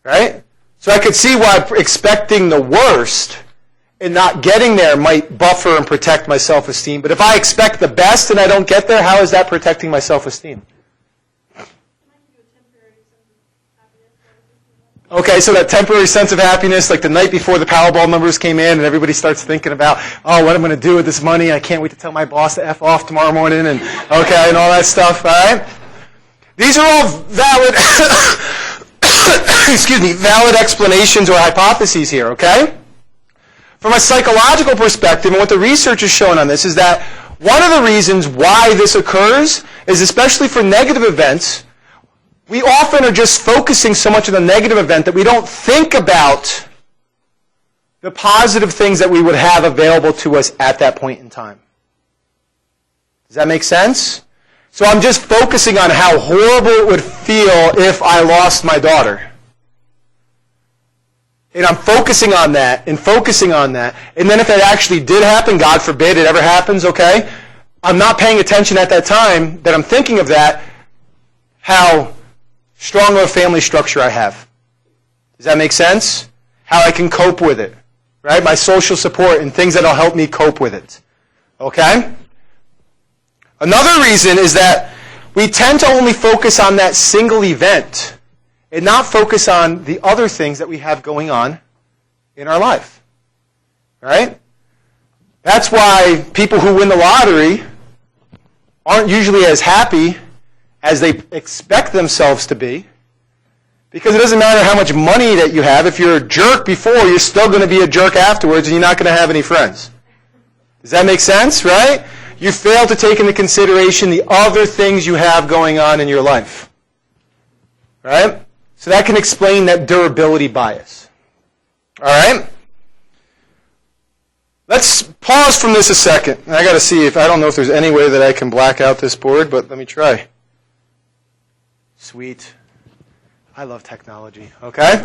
Right? So I could see why expecting the worst and not getting there might buffer and protect my self-esteem. But if I expect the best and I don't get there, how is that protecting my self-esteem? Okay, so that temporary sense of happiness, like the night before the Powerball numbers came in and everybody starts thinking about, oh, what I'm going to do with this money. I can't wait to tell my boss to F off tomorrow morning and okay, and all that stuff, all right? These are all valid, valid explanations or hypotheses here, okay? From a psychological perspective, and what the research has shown on this is that one of the reasons why this occurs is, especially for negative events, we often are just focusing so much on the negative event that we don't think about the positive things that we would have available to us at that point in time. Does that make sense? So I'm just focusing on how horrible it would feel if I lost my daughter. And I'm focusing on that and focusing on that. And then if it actually did happen, God forbid it ever happens, okay? I'm not paying attention at that time that I'm thinking of that, how strong of a family structure I have. Does that make sense? How I can cope with it, right? My social support and things that will help me cope with it, okay? Another reason is that we tend to only focus on that single event and not focus on the other things that we have going on in our life. Right? That's why people who win the lottery aren't usually as happy as they expect themselves to be, because it doesn't matter how much money that you have. If you're a jerk before, you're still going to be a jerk afterwards, and you're not going to have any friends. Does that make sense, right? You fail to take into consideration the other things you have going on in your life. Right? So that can explain that durability bias. All right? Let's pause from this a second. I got to see if, I don't know if there's any way that I can black out this board, but let me try. Sweet. I love technology. Okay?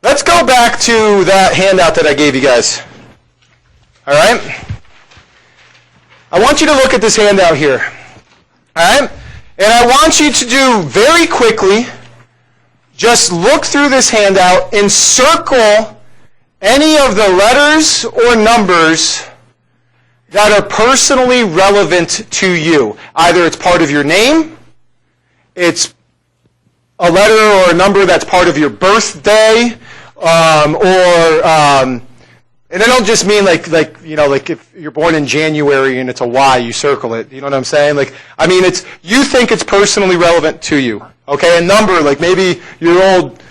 Let's go back to that handout that I gave you guys. All right? I want you to look at this handout here. All right? And I want you to do very quickly, just look through this handout and circle any of the letters or numbers that are personally relevant to you. Either it's part of your name, it's a letter or a number that's part of your birthday, and I don't just mean like if you're born in January and it's a Y, you circle it. You know what I'm saying? I mean you think it's personally relevant to you. Okay, a number like maybe your old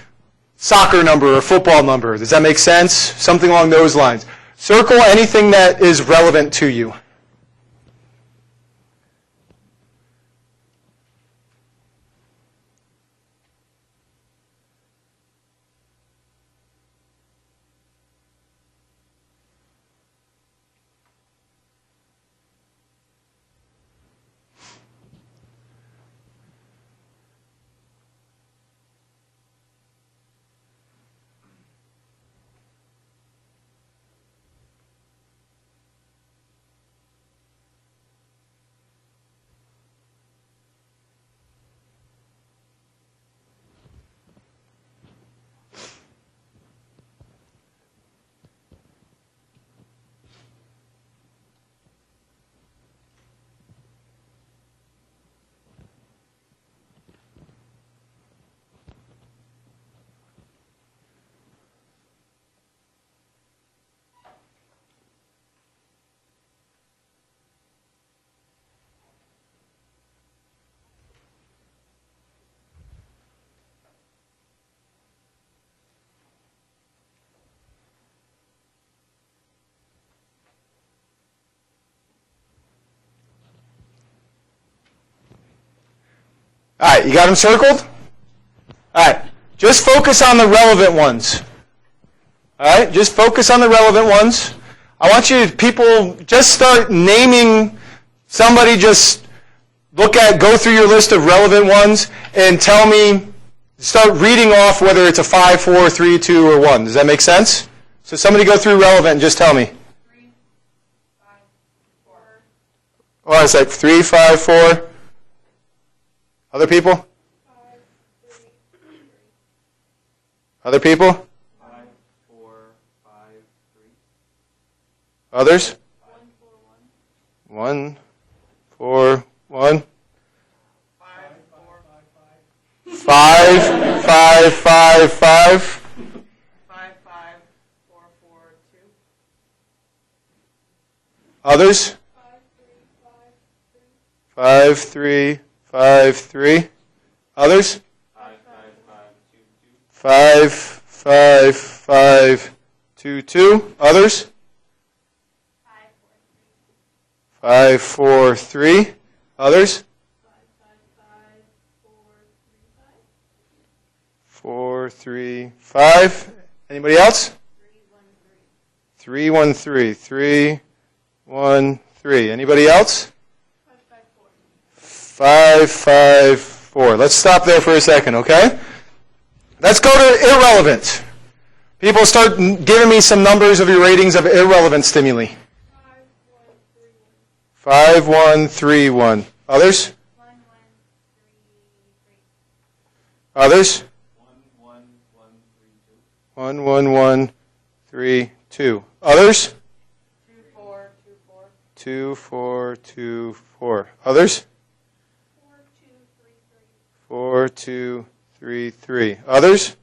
soccer number or football number. Does that make sense? Something along those lines. Circle anything that is relevant to you. All right, you got them circled? All right, just focus on the relevant ones. All right, just focus on the relevant ones. I want you people just start naming somebody. Just go through your list of relevant ones and tell me. Start reading off whether it's a 5, 4, 3, 2, or 1. Does that make sense? So somebody go through relevant and just tell me. 3, 5, 4. Oh, it's like 3, 5, 4. Other people? 5, 3, 3. Other people? 5, 4, 5, 3. Others? 1, 4, 1. 1, 4, 1. 5, 4, 5, 5. 5, 5, 5, 5. 5, 5, 4, 4, 2. Others? 5, 3, 5, 3. Others? 5, 5, 5, 2, 2. 5, 5, 5, 2, 2. Others? 5, 4, 3. Others? 4, 3, 5. Anybody else? 3, 1, 3. 3, 1, 3. Anybody else? 5, 5, 4. 554. Let's stop there for a second, okay? Let's go to irrelevant. People start giving me some numbers of your ratings of irrelevant stimuli. 5131. Others? 1133. Others? 11132. 11132. Others? 2424. 2424. Others? 4233. 4233. Others?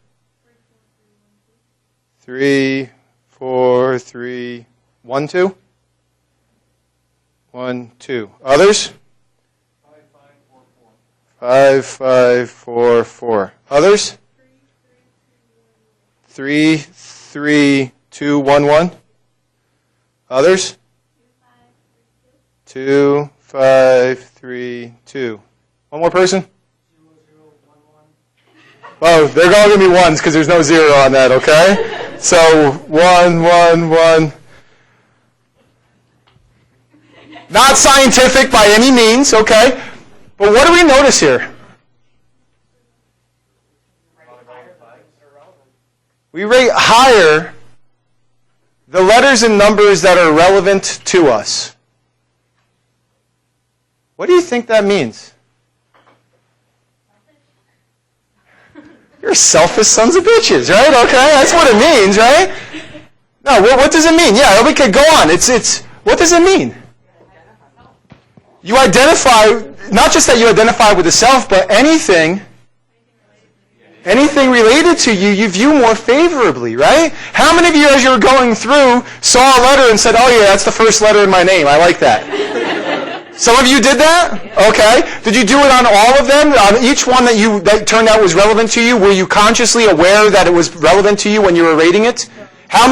34312. 12. Others? 5544. Others? 33211. Others? 2532. One more person? Oh, they're going to give me ones because there's no zero on that, okay? So, 111. Not scientific by any means, okay? But what do we notice here? We rate higher the letters and numbers that are relevant to us. What do you think that means? You're selfish sons of bitches, right? Okay, that's what it means, right? No, what does it mean? Yeah, we could go on. It's what does it mean? You identify, not just that you identify with the self, but anything related to you, you view more favorably, right? How many of you, as you were going through, saw a letter and said, oh yeah, that's the first letter in my name. I like that. Some of you did that? Okay. Did you do it on all of them? On each one that turned out was relevant to you? Were you consciously aware that it was relevant to you when you were rating it? How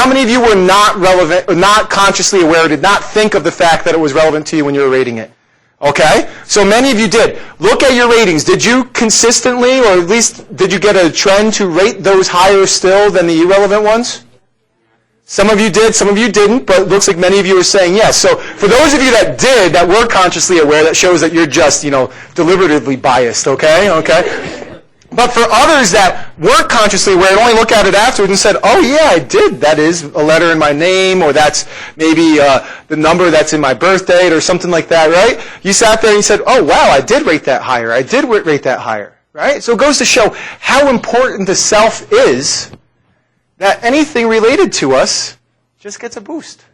many of you were not relevant, or not consciously aware, did not think of the fact that it was relevant to you when you were rating it? Okay? So many of you did. Look at your ratings. Did you consistently, or at least did you get a trend to rate those higher still than the irrelevant ones? Some of you did, some of you didn't, but it looks like many of you are saying yes. So for those of you that did, that were consciously aware, that shows that you're just, deliberatively biased, okay? Okay? But for others that weren't consciously aware and only look at it afterwards and said, oh yeah, I did. That is a letter in my name, or that's maybe the number that's in my birth date or something like that, right? You sat there and you said, oh wow, I did rate that higher. I did rate that higher, right? So it goes to show how important the self is, that anything related to us just gets a boost,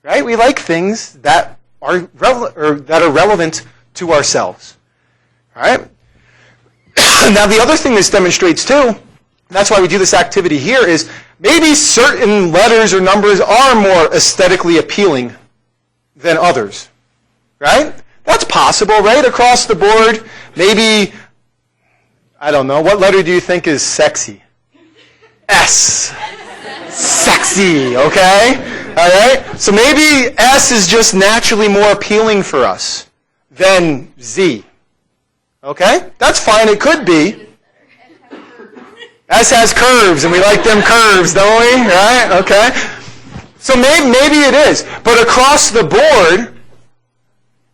right? We like things that are relevant to ourselves, all right? Now, the other thing this demonstrates too, that's why we do this activity here, is maybe certain letters or numbers are more aesthetically appealing than others, right? That's possible, right? Across the board, maybe, I don't know, what letter do you think is sexy? S. Sexy, okay? All right? So maybe S is just naturally more appealing for us than Z. Okay? That's fine. It could be. S has curves, and we like them curves, don't we? Right? Okay? So maybe it is. But across the board,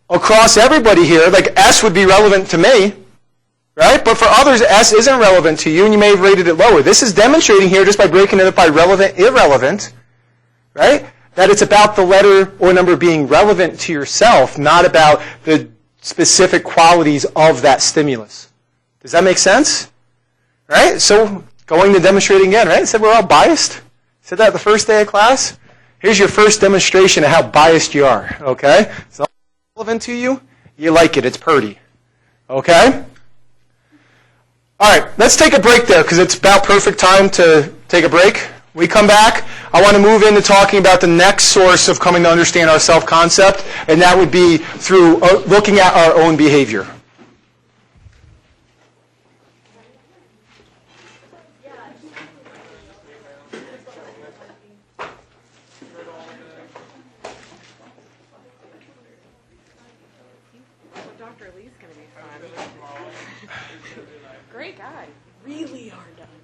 across everybody here, like S would be relevant to me, right? But for others, S isn't relevant to you, and you may have rated it lower. This is demonstrating here, just by breaking it up by relevant, irrelevant, right? That it's about the letter or number being relevant to yourself, not about the specific qualities of that stimulus. Does that make sense? Right? So, going to demonstrating again, right? I said we're all biased. Said that the first day of class. Here's your first demonstration of how biased you are, okay? It's not relevant to you. You like it. It's purty. Okay? All right, let's take a break there because it's about perfect time to take a break. We come back. I want to move into talking about the next source of coming to understand our self-concept, and that would be through looking at our own behavior. Dr. Lee's going to be fun. Great guy. Really hard to understand.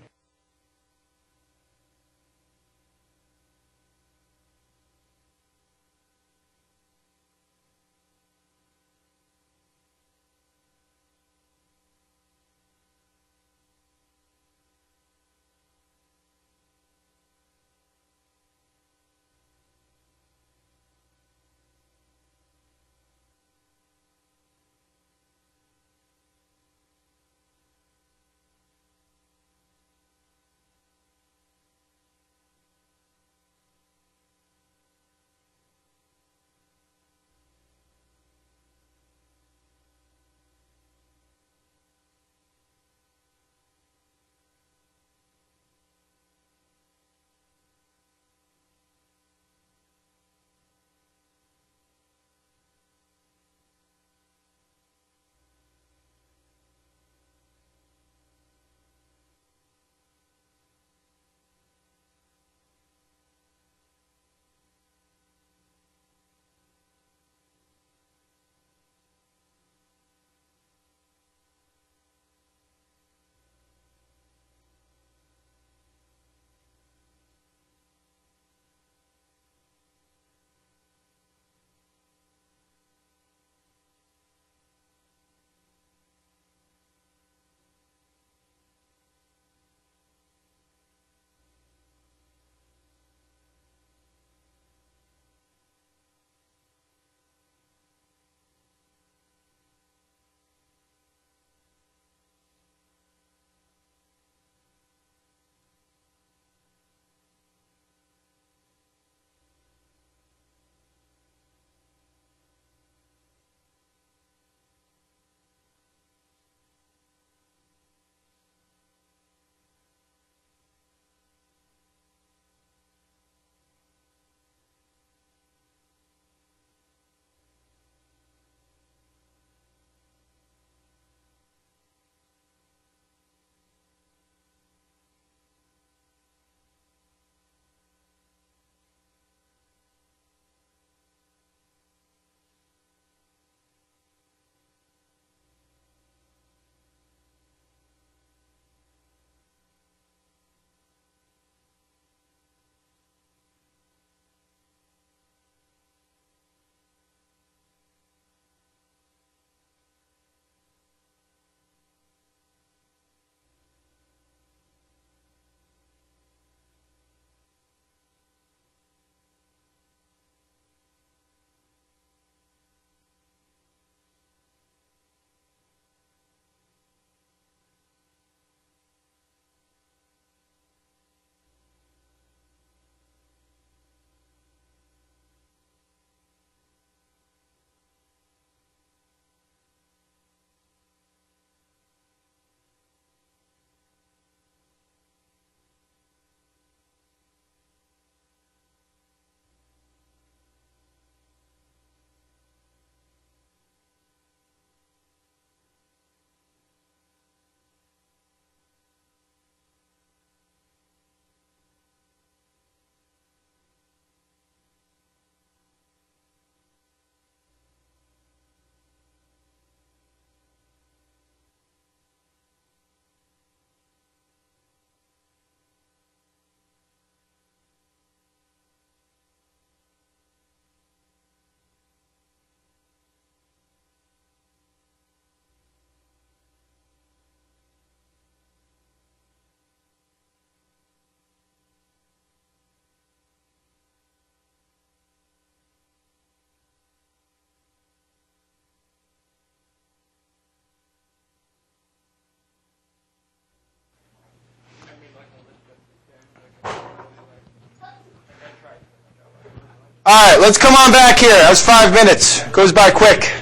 All right, let's come on back here. That was 5 minutes. Goes by quick.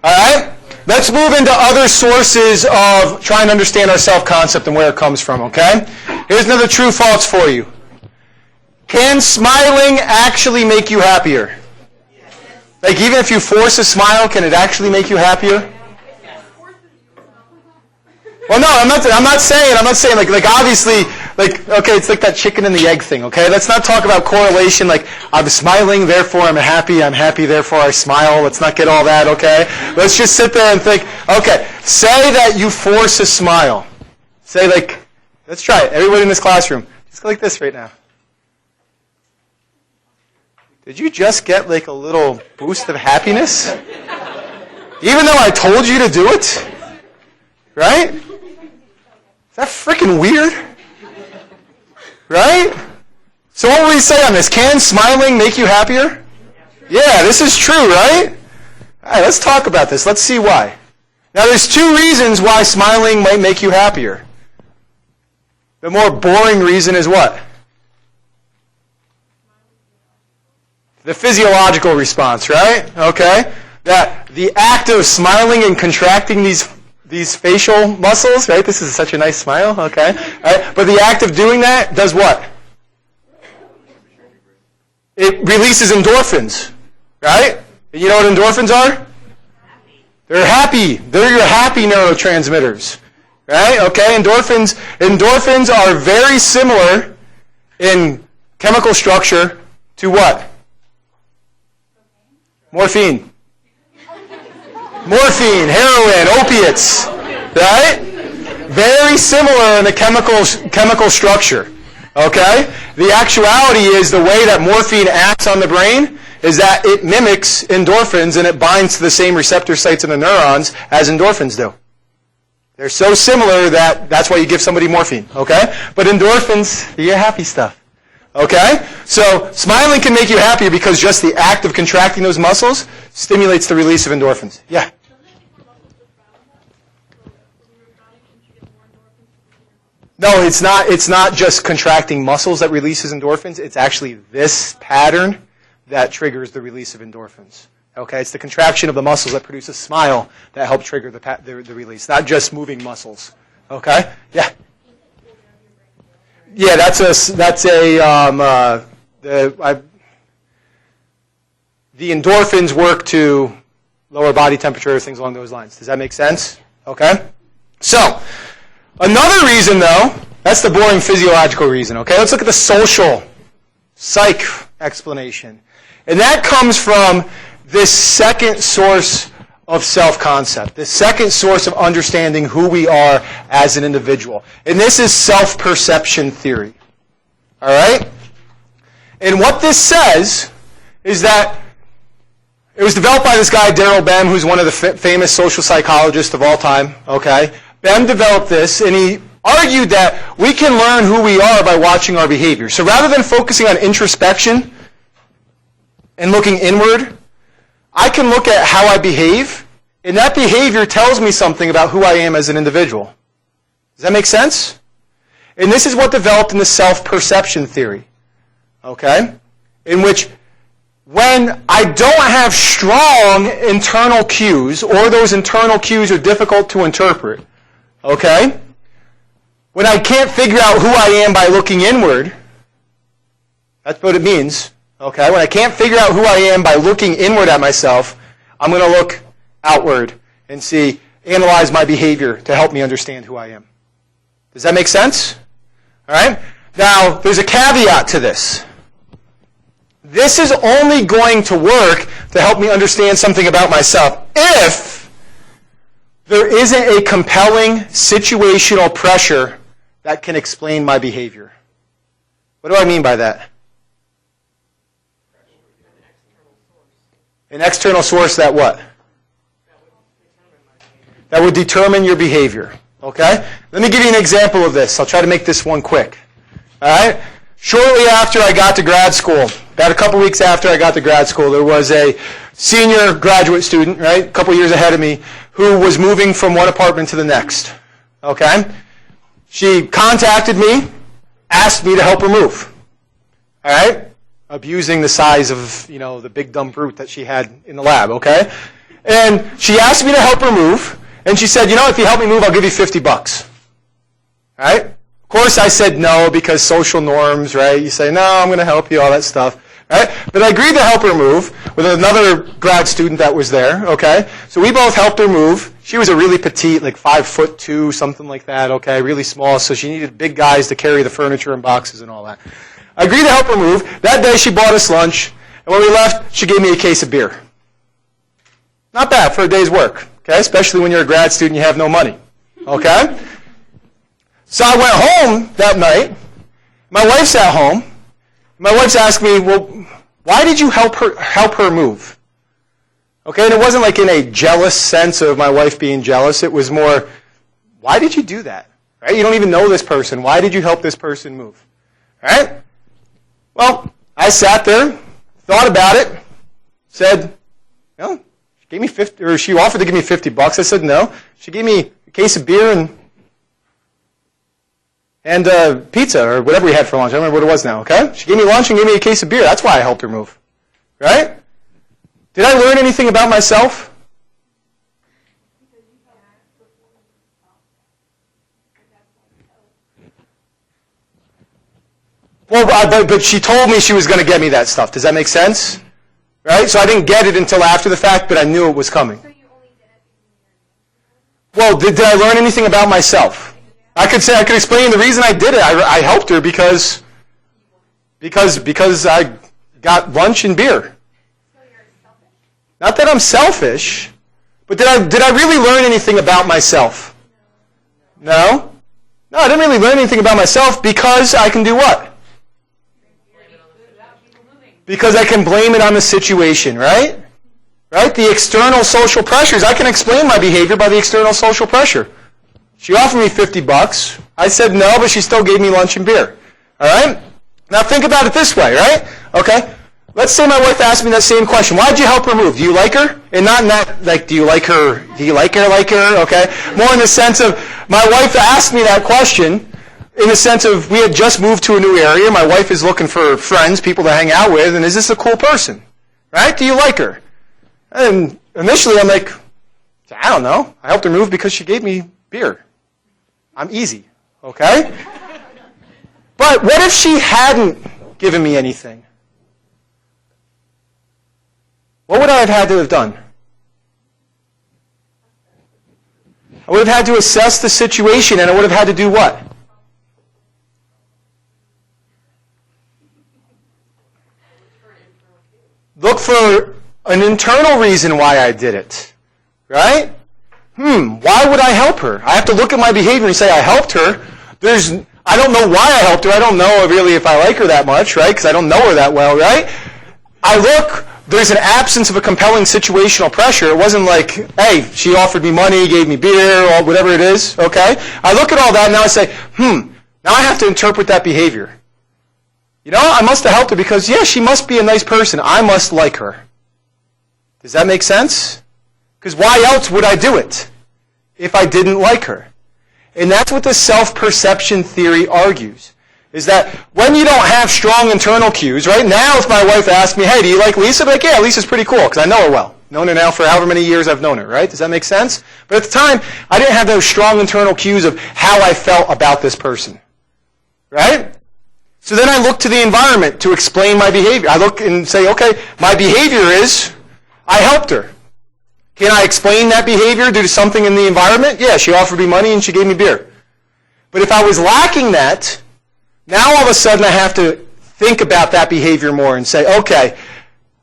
All right? Let's move into other sources of trying to understand our self-concept and where it comes from, okay? Here's another true-false for you. Can smiling actually make you happier? Like, even if you force a smile, can it actually make you happier? Well, no, I'm not saying like obviously, like, okay, it's like that chicken and the egg thing, okay? Let's not talk about correlation, like, I'm smiling, therefore I'm happy, therefore I smile. Let's not get all that, okay? Let's just sit there and think, okay, say that you force a smile. Say, like, let's try it. Everybody in this classroom, just go like this right now. Did you just get, like, a little boost of happiness? Even though I told you to do it? Right? Is that freaking weird? Right? So what will we say on this? Can smiling make you happier? Yeah, this is true, right? All right, let's talk about this. Let's see why. Now, there's 2 reasons why smiling might make you happier. The more boring reason is what? The physiological response, right? Okay? That the act of smiling and contracting these facial muscles, right? This is such a nice smile, okay? Right? But the act of doing that does what? It releases endorphins, right? And you know what endorphins are? They're happy. They're your happy neurotransmitters, right? Okay, endorphins are very similar in chemical structure to what? Morphine, heroin, opiates, right? Very similar in the chemical structure, okay? The actuality is the way that morphine acts on the brain is that it mimics endorphins and it binds to the same receptor sites in the neurons as endorphins do. They're so similar that that's why you give somebody morphine, okay? But endorphins, they're your happy stuff. Okay? So smiling can make you happier because just the act of contracting those muscles stimulates the release of endorphins. Yeah? No, it's not just contracting muscles that releases endorphins. It's actually this pattern that triggers the release of endorphins. Okay? It's the contraction of the muscles that produce a smile that help trigger the release, not just moving muscles. Okay? Yeah? Yeah, the endorphins work to lower body temperature, things along those lines. Does that make sense? Okay? So, another reason though, that's the boring physiological reason, okay? Let's look at the social, psych explanation. And that comes from this second source of self-concept, the second source of understanding who we are as an individual. And this is self-perception theory. All right? And what this says is that it was developed by this guy, Daryl Bem, who's one of the famous social psychologists of all time. Okay? Bem developed this, and he argued that we can learn who we are by watching our behavior. So rather than focusing on introspection and looking inward, I can look at how I behave, and that behavior tells me something about who I am as an individual. Does that make sense? And this is what developed in the self-perception theory, okay? In which when I don't have strong internal cues, or those internal cues are difficult to interpret, okay? When I can't figure out who I am by looking inward, that's what it means. Okay, when I can't figure out who I am by looking inward at myself, I'm going to look outward and analyze my behavior to help me understand who I am. Does that make sense? All right? Now, there's a caveat to this. This is only going to work to help me understand something about myself if there isn't a compelling situational pressure that can explain my behavior. What do I mean by that? An external source that what? That would determine your behavior. Okay? Let me give you an example of this. I'll try to make this one quick. All right? Shortly after I got to grad school, about a couple weeks after I got to grad school, there was a senior graduate student, right, a couple years ahead of me, who was moving from one apartment to the next. Okay? She contacted me, asked me to help her move. All right? abusing the size of, the big dumb brute that she had in the lab, okay? And she asked me to help her move, and she said, if you help me move, I'll give you $50. Right? Of course I said no because social norms, right? You say, no, I'm going to help you, all that stuff. Right? But I agreed to help her move with another grad student that was there, okay? So we both helped her move. She was a really petite, like 5'2", something like that, okay? Really small, so she needed big guys to carry the furniture and boxes and all that. I agreed to help her move. That day she bought us lunch, and when we left, she gave me a case of beer. Not bad for a day's work, okay? Especially when you're a grad student, you have no money, okay? So I went home that night. My wife's at home. My wife's asked me, well, why did you help her move? Okay, and it wasn't like in a jealous sense of my wife being jealous. It was more, why did you do that? Right? You don't even know this person. Why did you help this person move? Right? Well, I sat there, thought about it, said, she gave me she offered to give me $50. I said no. She gave me a case of beer and pizza or whatever we had for lunch. I don't remember what it was now, okay? She gave me lunch and gave me a case of beer. That's why I helped her move. Right? Did I learn anything about myself? Well, but she told me she was going to get me that stuff. Does that make sense? Right? So I didn't get it until after the fact, but I knew it was coming. So you only did it because Well, did I learn anything about myself? I could explain the reason I did it. I helped her because I got lunch and beer. so you're selfish. Not that I'm selfish, but did I really learn anything about myself? No? No, I didn't really learn anything about myself because I can do what? Because I can blame it on the situation, right? Right? The external social pressures. I can explain my behavior by the external social pressure. She offered me $50. I said no, but she still gave me lunch and beer. All right? Now think about it this way, right? Okay? Let's say my wife asked me that same question. Why did you help her move? Do you like her? And not in that, like, do you like her? Okay? More in the sense of, my wife asked me that question in the sense of, we had just moved to a new area. My wife is looking for friends, people to hang out with, and is this a cool person? Right? Do you like her? And initially I'm like, I don't know. I helped her move because she gave me beer. I'm easy. Okay? But what if she hadn't given me anything? What would I have had to have done? I would have had to assess the situation, and I would have had to do what? Look for an internal reason why I did it. Right? Why would I help her? I have to look at my behavior and say, I helped her. I don't know why I helped her. I don't know really if I like her that much, right? Because I don't know her that well, right? There's an absence of a compelling situational pressure. It wasn't like, hey, she offered me money, gave me beer, or whatever it is, okay? I look at all that and now I say, now I have to interpret that behavior. I must have helped her because, yeah, she must be a nice person. I must like her. Does that make sense? Because why else would I do it if I didn't like her? And that's what the self-perception theory argues, is that when you don't have strong internal cues, right now if my wife asked me, hey, do you like Lisa? I'd be like, yeah, Lisa's pretty cool because I know her well. Known her now for however many years I've known her, right? Does that make sense? But at the time, I didn't have those strong internal cues of how I felt about this person, right? So then I look to the environment to explain my behavior. I look and say, okay, my behavior is I helped her. Can I explain that behavior due to something in the environment? Yeah, she offered me money and she gave me beer. But if I was lacking that, now all of a sudden I have to think about that behavior more and say, okay,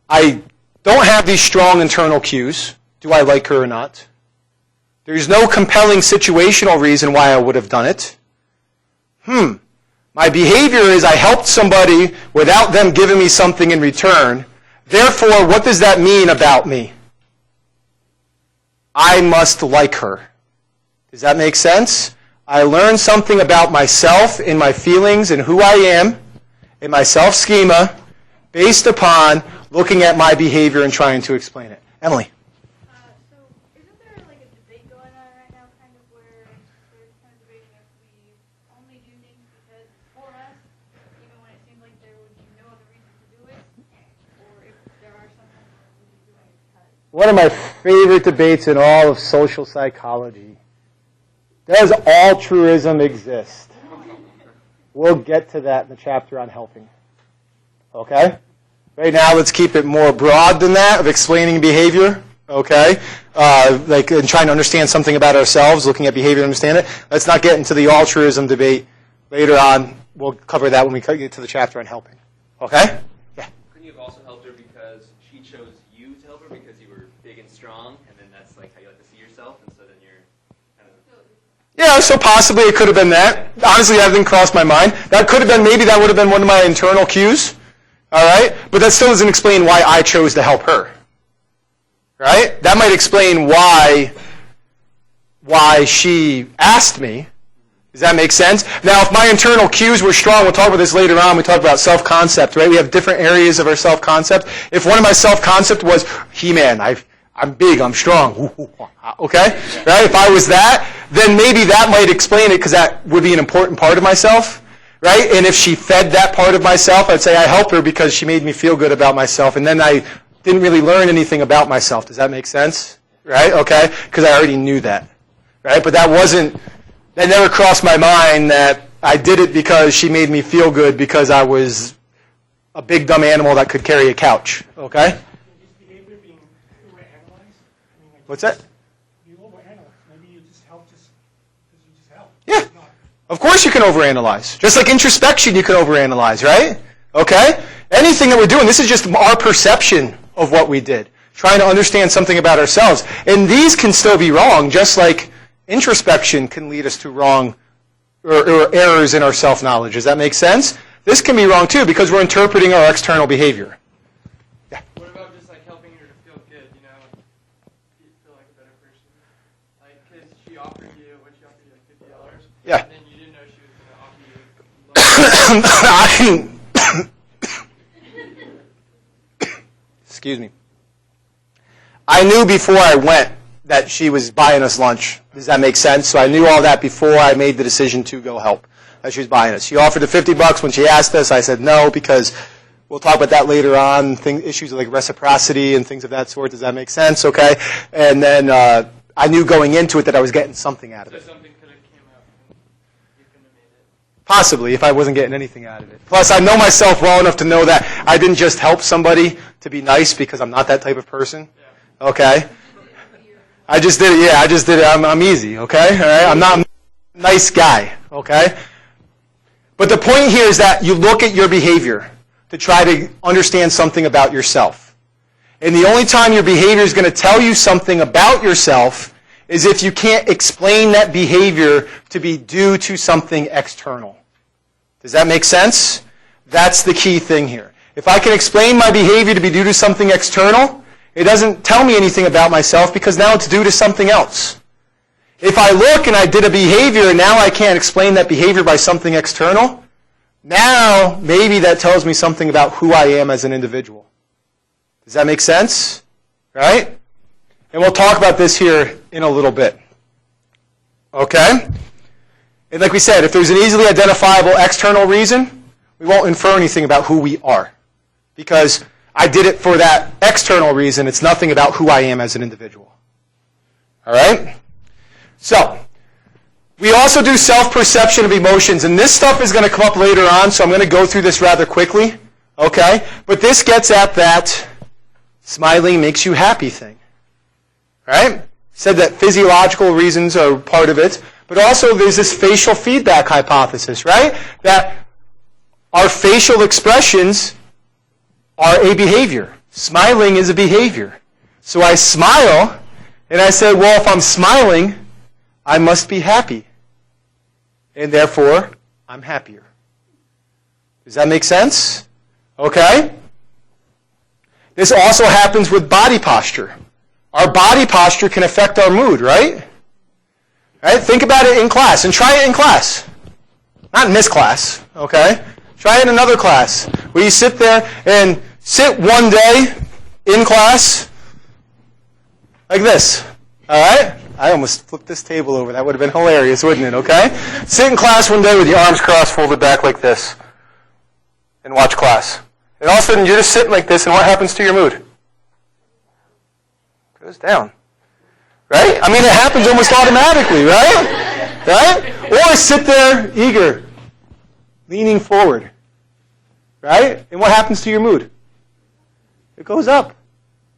I don't have these strong internal cues. Do I like her or not? There's no compelling situational reason why I would have done it. My behavior is I helped somebody without them giving me something in return. Therefore, what does that mean about me? I must like her. Does that make sense? I learned something about myself and my feelings and who I am in my self-schema based upon looking at my behavior and trying to explain it. Emily. So isn't there like a debate going on right now, kind of where they're kind of debating if we only do things because it's for us, even when it seems like there would be no other reason to do it? One of my favorite debates in all of social psychology. Does altruism exist? We'll get to that in the chapter on helping. Okay? Right now, let's keep it more broad than that, of explaining behavior. Okay? Like in trying to understand something about ourselves, looking at behavior to understand it. Let's not get into the altruism debate later on. We'll cover that when we get to the chapter on helping. Okay? Yeah. Couldn't you have also helped her because she chose you to help her because you were big and strong, and then that's like how you like to see yourself, and so then you're kind of... Yeah, so possibly it could have been that. Honestly, that didn't cross my mind. That could have been, maybe that would have been one of my internal cues. All right? But that still doesn't explain why I chose to help her. Right? That might explain why she asked me. Does that make sense? Now, if my internal cues were strong, we'll talk about this later on. We talk about self-concept, right? We have different areas of our self-concept. If one of my self-concept was, He-Man, I'm big, I'm strong, okay? Right? If I was that, then maybe that might explain it because that would be an important part of myself, right? And if she fed that part of myself, I'd say I helped her because she made me feel good about myself, and then I didn't really learn anything about myself. Does that make sense? Right? Okay? Because I already knew that, right? But that never crossed my mind that I did it because she made me feel good because I was a big dumb animal that could carry a couch. Okay? Is behavior being overanalyzed? What's that? You overanalyze. Maybe you just help just because you just help. Yeah. Of course you can overanalyze. Just like introspection you can overanalyze, right? Okay? Anything that we're doing, this is just our perception of what we did. Trying to understand something about ourselves. And these can still be wrong, just like introspection can lead us to wrong or errors in our self-knowledge. Does that make sense? This can be wrong too because we're interpreting our external behavior. Yeah. What about just like helping her to feel good, you know, you feel like a better person? Like, because she offered you, what she offered you, like $50? Yeah. And then you didn't know she was going to offer you. Excuse me. I knew before I went that she was buying us lunch. Does that make sense? So I knew all that before I made the decision to go help, that she was buying us. She offered the $50 when she asked us. I said no because we'll talk about that later on, issues like reciprocity and things of that sort. Does that make sense? Okay. And then I knew going into it that I was getting something out of it. So something could have came up and you couldn't have made it. Possibly, if I wasn't getting anything out of it. Plus, I know myself well enough to know that I didn't just help somebody to be nice because I'm not that type of person. Okay? I just did it. Yeah, I just did it. I'm easy. Okay? All right? I'm not a nice guy. Okay? But the point here is that you look at your behavior to try to understand something about yourself. And the only time your behavior is going to tell you something about yourself is if you can't explain that behavior to be due to something external. Does that make sense? That's the key thing here. If I can explain my behavior to be due to something external, it doesn't tell me anything about myself because now it's due to something else. If I look and I did a behavior and now I can't explain that behavior by something external, now maybe that tells me something about who I am as an individual. Does that make sense? Right? And we'll talk about this here in a little bit. Okay? And like we said, if there's an easily identifiable external reason, we won't infer anything about who we are. Because I did it for that external reason. It's nothing about who I am as an individual. All right? So, we also do self-perception of emotions. And this stuff is going to come up later on, so I'm going to go through this rather quickly. Okay? But this gets at that smiling makes you happy thing. Right? Said that physiological reasons are part of it. But also there's this facial feedback hypothesis, right? That our facial expressions are a behavior. Smiling is a behavior. So I smile, and I say, well, if I'm smiling, I must be happy. And therefore, I'm happier. Does that make sense? Okay? This also happens with body posture. Our body posture can affect our mood, right? Right? Think about it in class, and try it in class. Not in this class, okay? Try it in another class, where you sit there and sit one day in class like this, all right? I almost flipped this table over. That would have been hilarious, wouldn't it, okay? Sit in class one day with your arms crossed, folded back like this, and watch class. And all of a sudden, you're just sitting like this, and what happens to your mood? goes down. Right? I mean, it happens almost automatically, right? Right? Or sit there, eager, leaning forward. Right? And what happens to your mood? It goes up.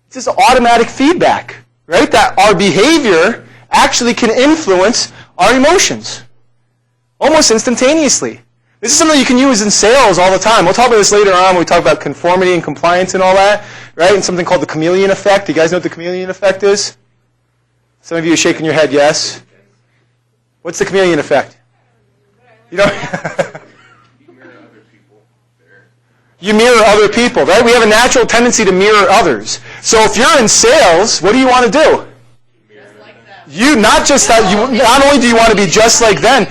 It's just automatic feedback, right? That our behavior actually can influence our emotions almost instantaneously. This is something you can use in sales all the time. We'll talk about this later on when we talk about conformity and compliance and all that, right? And something called the chameleon effect. Do you guys know what the chameleon effect is? Some of you are shaking your head yes. What's the chameleon effect? You don't. You mirror other people, right? We have a natural tendency to mirror others. So if you're in sales, what do you want to do? You not just that. You not only do you want to be just like them,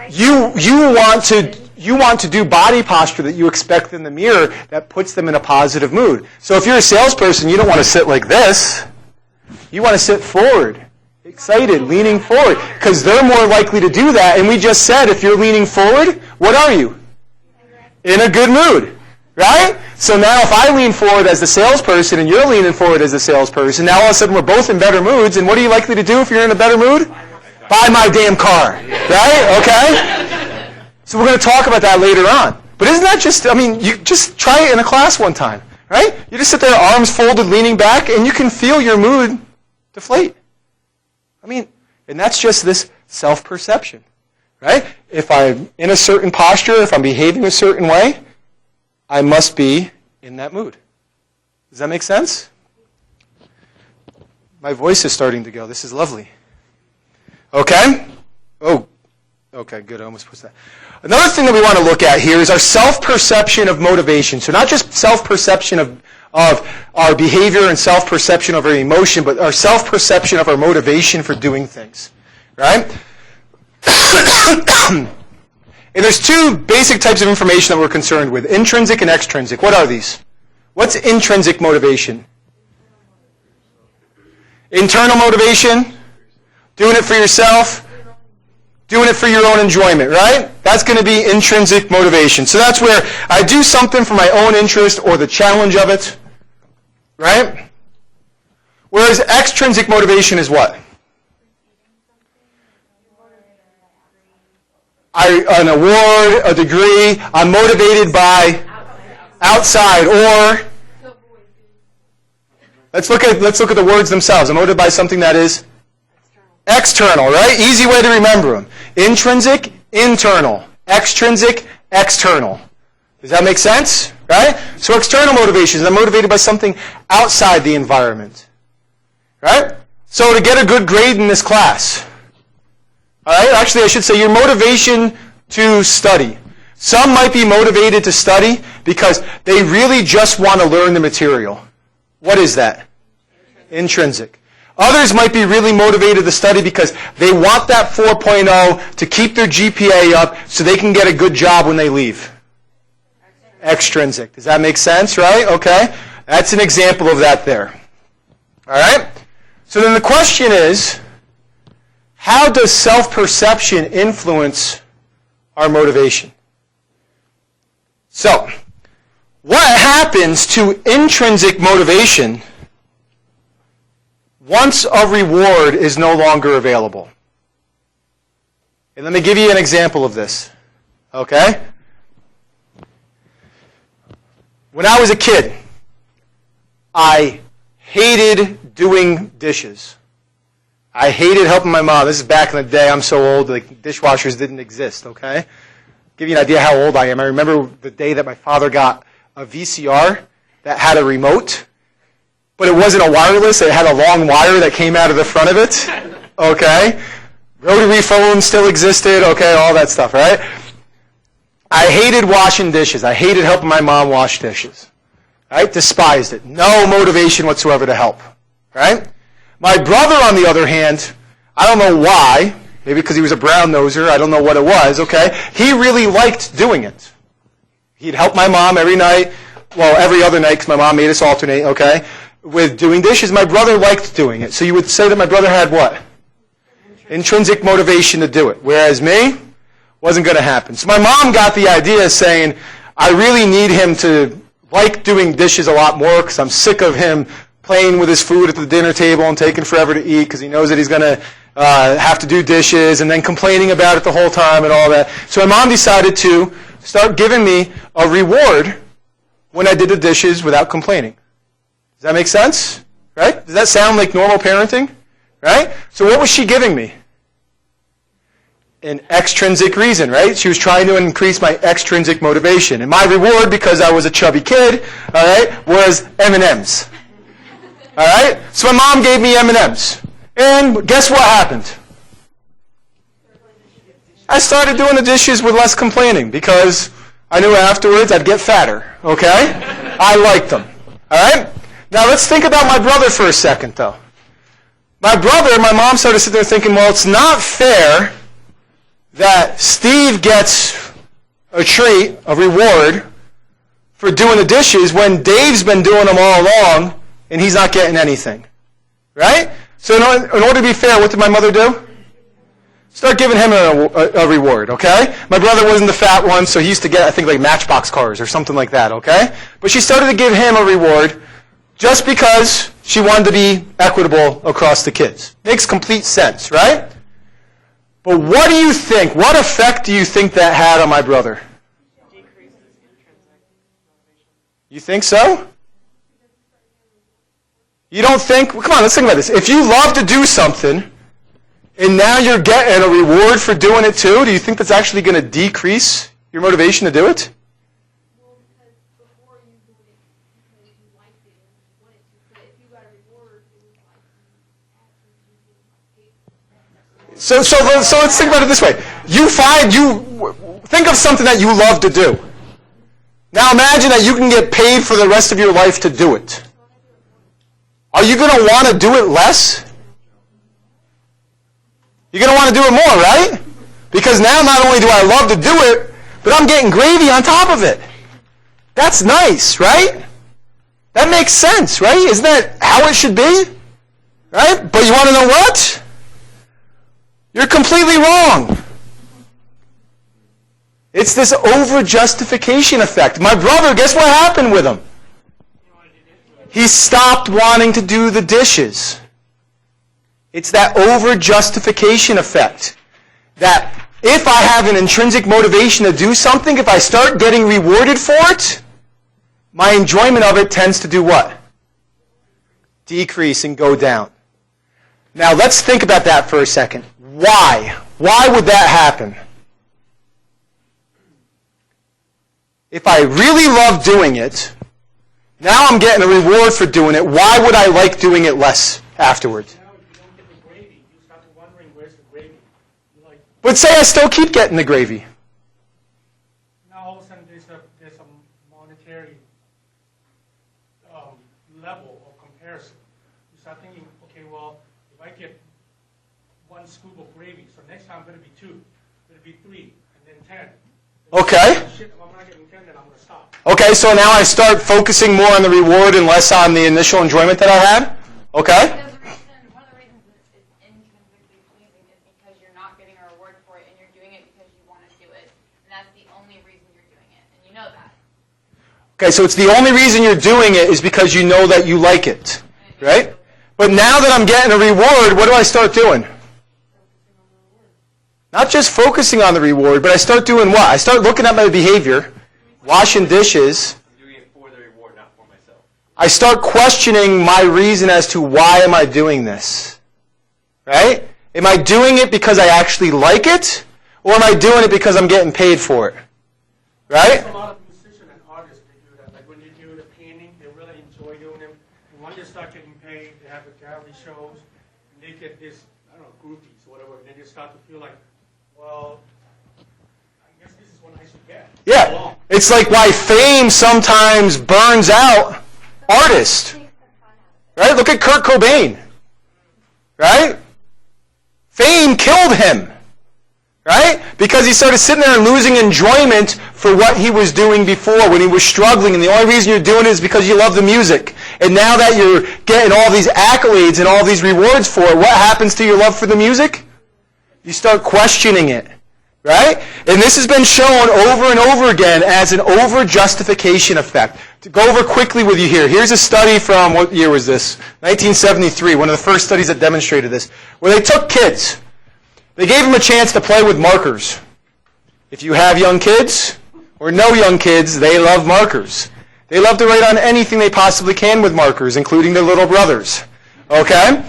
you want to do body posture that you expect in the mirror that puts them in a positive mood. So if you're a salesperson, you don't want to sit like this. You want to sit forward, excited, leaning forward, because they're more likely to do that. And we just said, if you're leaning forward, what are you? In a good mood. Right? So now if I lean forward as the salesperson and you're leaning forward as the salesperson, now all of a sudden we're both in better moods. And what are you likely to do if you're in a better mood? Buy my damn car. Right? Okay? So we're going to talk about that later on. But isn't that just, I mean, you just try it in a class one time. Right? You just sit there, arms folded, leaning back, and you can feel your mood deflate. I mean, and that's just this self-perception. Right? If I'm in a certain posture, if I'm behaving a certain way, I must be in that mood. Does that make sense? My voice is starting to go. This is lovely. Okay? Oh, okay, good. I almost pushed that. Another thing that we want to look at here is our self-perception of motivation. So not just self-perception of our behavior and self-perception of our emotion, but our self-perception of our motivation for doing things. Right? And there's two basic types of information that we're concerned with, intrinsic and extrinsic. What are these? What's intrinsic motivation? Internal motivation, doing it for yourself, doing it for your own enjoyment, right? That's going to be intrinsic motivation. So that's where I do something for my own interest or the challenge of it, right? Whereas extrinsic motivation is what? An award, a degree, I'm motivated by outside, or let's look at the words themselves. I'm motivated by something that is external, right? Easy way to remember them. Intrinsic, internal. Extrinsic, external. Does that make sense? Right? So external motivations, I'm motivated by something outside the environment. Right? So to get a good grade in this class, all right, actually, I should say your motivation to study. Some might be motivated to study because they really just want to learn the material. What is that? Intrinsic. Others might be really motivated to study because they want that 4.0 to keep their GPA up so they can get a good job when they leave. Extrinsic. Does that make sense, right? Okay. That's an example of that there. All right? So then the question is, how does self-perception influence our motivation? So, what happens to intrinsic motivation once a reward is no longer available? And let me give you an example of this. Okay? When I was a kid, I hated doing dishes. I hated helping my mom. This is back in the day. I'm so old, like dishwashers didn't exist, okay? Give you an idea how old I am. I remember the day that my father got a VCR that had a remote, but it wasn't a wireless. It had a long wire that came out of the front of it, okay? Rotary phones still existed, okay, all that stuff, right? I hated washing dishes. I hated helping my mom wash dishes, right? Despised it. No motivation whatsoever to help, right? My brother, on the other hand, I don't know why, maybe because he was a brown noser, I don't know what it was, okay? He really liked doing it. He'd help my mom every night, well, every other night, because my mom made us alternate, okay, with doing dishes. My brother liked doing it. So you would say that my brother had what? Intrinsic motivation to do it. Whereas me, wasn't going to happen. So my mom got the idea saying, I really need him to like doing dishes a lot more because I'm sick of him playing with his food at the dinner table and taking forever to eat because he knows that he's going to have to do dishes, and then complaining about it the whole time and all that. So my mom decided to start giving me a reward when I did the dishes without complaining. Does that make sense? Right? Does that sound like normal parenting? Right? So what was she giving me? An extrinsic reason, right? She was trying to increase my extrinsic motivation. And my reward, because I was a chubby kid, all right, was M&Ms. All right? So my mom gave me M&Ms. And guess what happened? I started doing the dishes with less complaining because I knew afterwards I'd get fatter, okay? I liked them. All right? Now let's think about my brother for a second, though. My brother, my mom started sitting there thinking, well, it's not fair that Steve gets a treat, a reward, for doing the dishes when Dave's been doing them all along and he's not getting anything. Right? So in order to be fair, what did my mother do? Start giving him a reward, okay? My brother wasn't the fat one, so he used to get, I think, like Matchbox cars or something like that, okay? But she started to give him a reward just because she wanted to be equitable across the kids. Makes complete sense, right? But what do you think? What effect do you think that had on my brother? Decreases intrinsic motivation. You think so? You don't think? Well, come on, let's think about this. If you love to do something, and now you're getting a reward for doing it too, do you think that's actually going to decrease your motivation to do it? Well, because before you do it because you liked it and you wanted to, but if you got a reward, it was like you actually getting paid. So let's think about it this way. Think of something that you love to do. Now imagine that you can get paid for the rest of your life to do it. Are you going to want to do it less? You're going to want to do it more, right? Because now not only do I love to do it, but I'm getting gravy on top of it. That's nice, right? That makes sense, right? Isn't that how it should be? Right? But you want to know what? You're completely wrong. It's this over-justification effect. My brother, guess what happened with him? He stopped wanting to do the dishes. It's that over-justification effect. That if I have an intrinsic motivation to do something, if I start getting rewarded for it, my enjoyment of it tends to do what? Decrease and go down. Now let's think about that for a second. Why? Why would that happen? If I really love doing it, now I'm getting a reward for doing it, why would I like doing it less afterwards? Now, if you don't get the gravy, you start wondering where's the gravy. You're like, But say I still keep getting the gravy. now all of a sudden there's a monetary level of comparison. You start thinking, okay, well, if I get one scoop of gravy, so next time I'm going to be 2, it'll be 3, and then 10. Okay. Shit, if I'm not getting 10, then I'm going to stop. Okay, so now I start focusing more on the reward and less on the initial enjoyment that I had? Okay. One of the reasons it's intrinsically pleasing is because you're not getting a reward for it and you're doing it because you want to do it. And that's the only reason you're doing it. And you know that. Okay, so it's the only reason you're doing it is because you know that you like it, right? But now that I'm getting a reward, what do I start doing? Not just focusing on the reward, but I start doing what? I start looking at my behavior, washing dishes. I'm doing it for the reward, not for myself. I start questioning my reason as to why am I doing this, right? Am I doing it because I actually like it, or am I doing it because I'm getting paid for it, right? A lot of musicians and artists, they do that. Like when they do the painting, they really enjoy doing them. And when they start getting paid, they have the gallery shows, and they get this, I don't know, groupies or whatever, and they just start to feel like, well, I guess this is what I should get. Yeah, it's like why fame sometimes burns out artists, right? Look at Kurt Cobain, right? Fame killed him, right? Because he started sitting there and losing enjoyment for what he was doing before when he was struggling, and the only reason you're doing it is because you love the music. And now that you're getting all these accolades and all these rewards for it, what happens to your love for the music? You start questioning it, right? And this has been shown over and over again as an over-justification effect. To go over quickly with you here, here's a study from, what year was this? 1973, one of the first studies that demonstrated this, where they took kids. They gave them a chance to play with markers. If you have young kids or no young kids, they love markers. They love to write on anything they possibly can with markers, including their little brothers. Okay?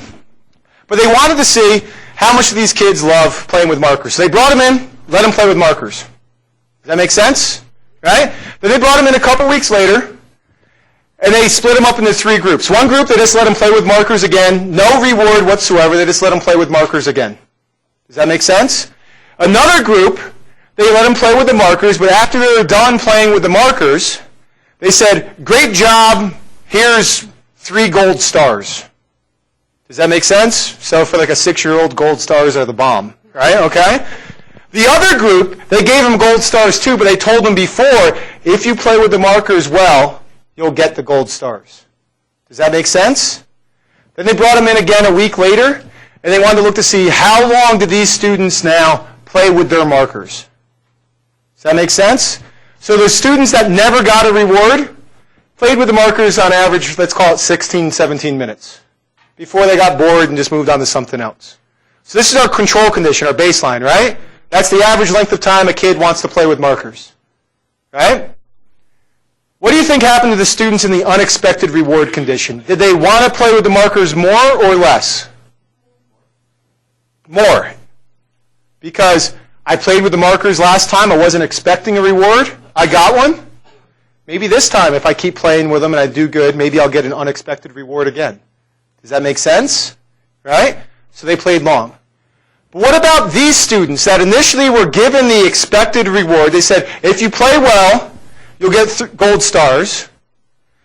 But they wanted to see how much these kids love playing with markers. So they brought them in, let them play with markers. Does that make sense? Right? Then they brought them in a couple weeks later, and they split them up into 3 groups. One group, they just let them play with markers again. No reward whatsoever. They just let them play with markers again. Does that make sense? Another group, they let them play with the markers, but after they were done playing with the markers, they said, great job, here's 3 gold stars. Does that make sense? So for like a 6-year-old, gold stars are the bomb, right? Okay? The other group, they gave them gold stars too, but they told them before, if you play with the markers well, you'll get the gold stars. Does that make sense? Then they brought them in again a week later, and they wanted to look to see how long did these students now play with their markers. Does that make sense? So the students that never got a reward played with the markers on average, let's call it 16, 17 minutes, before they got bored and just moved on to something else. So this is our control condition, our baseline, right? That's the average length of time a kid wants to play with markers, right? What do you think happened to the students in the unexpected reward condition? Did they want to play with the markers more or less? More. Because I played with the markers last time, I wasn't expecting a reward, I got one. Maybe this time, if I keep playing with them and I do good, maybe I'll get an unexpected reward again. Does that make sense? Right? So they played long. But what about these students that initially were given the expected reward? They said, if you play well, you'll get gold stars.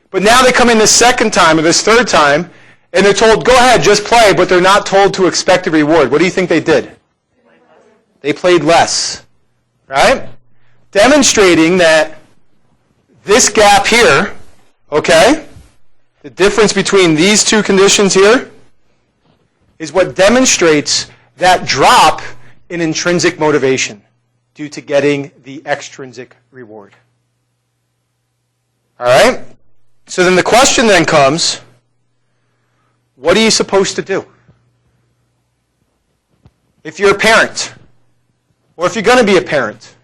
But now they come in this second time or this third time, and they're told, go ahead, just play, but they're not told to expect a reward. What do you think they did? They played less. Right? Demonstrating that this gap here, okay, the difference between these 2 conditions here is what demonstrates that drop in intrinsic motivation due to getting the extrinsic reward. All right? So then the question then comes, what are you supposed to do? If you're a parent, or if you're going to be a parent,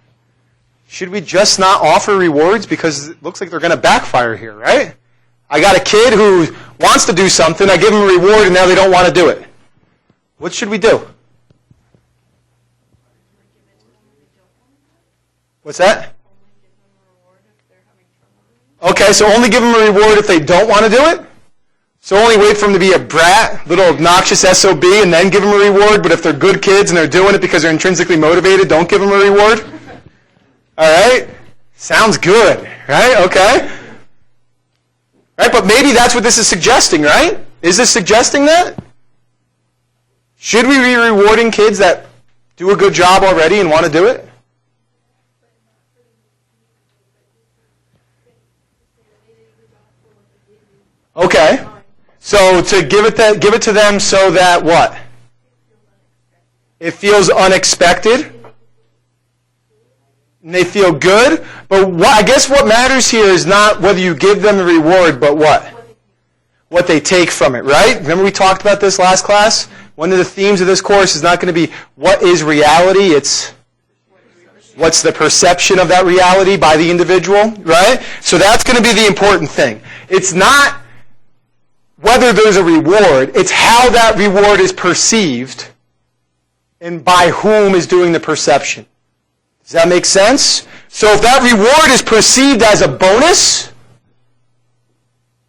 should we just not offer rewards because it looks like they're going to backfire here, right? I got a kid who wants to do something, I give them a reward, and now they don't want to do it. What should we do? What's that? Okay, so only give them a reward if they don't want to do it? So only wait for them to be a brat, little obnoxious SOB, and then give them a reward, but if they're good kids and they're doing it because they're intrinsically motivated, don't give them a reward? All right? Sounds good, right? Okay. Right, but maybe that's what this is suggesting, right? Is this suggesting that? Should we be rewarding kids that do a good job already and want to do it? Okay. So to give it to them so that what? It feels unexpected. And they feel good. But I guess what matters here is not whether you give them the reward, but what? What they take from it, right? Remember we talked about this last class? One of the themes of this course is not going to be what is reality, it's what's the perception of that reality by the individual, right? So that's going to be the important thing. It's not whether there's a reward, it's how that reward is perceived and by whom is doing the perception. Does that make sense? So if that reward is perceived as a bonus,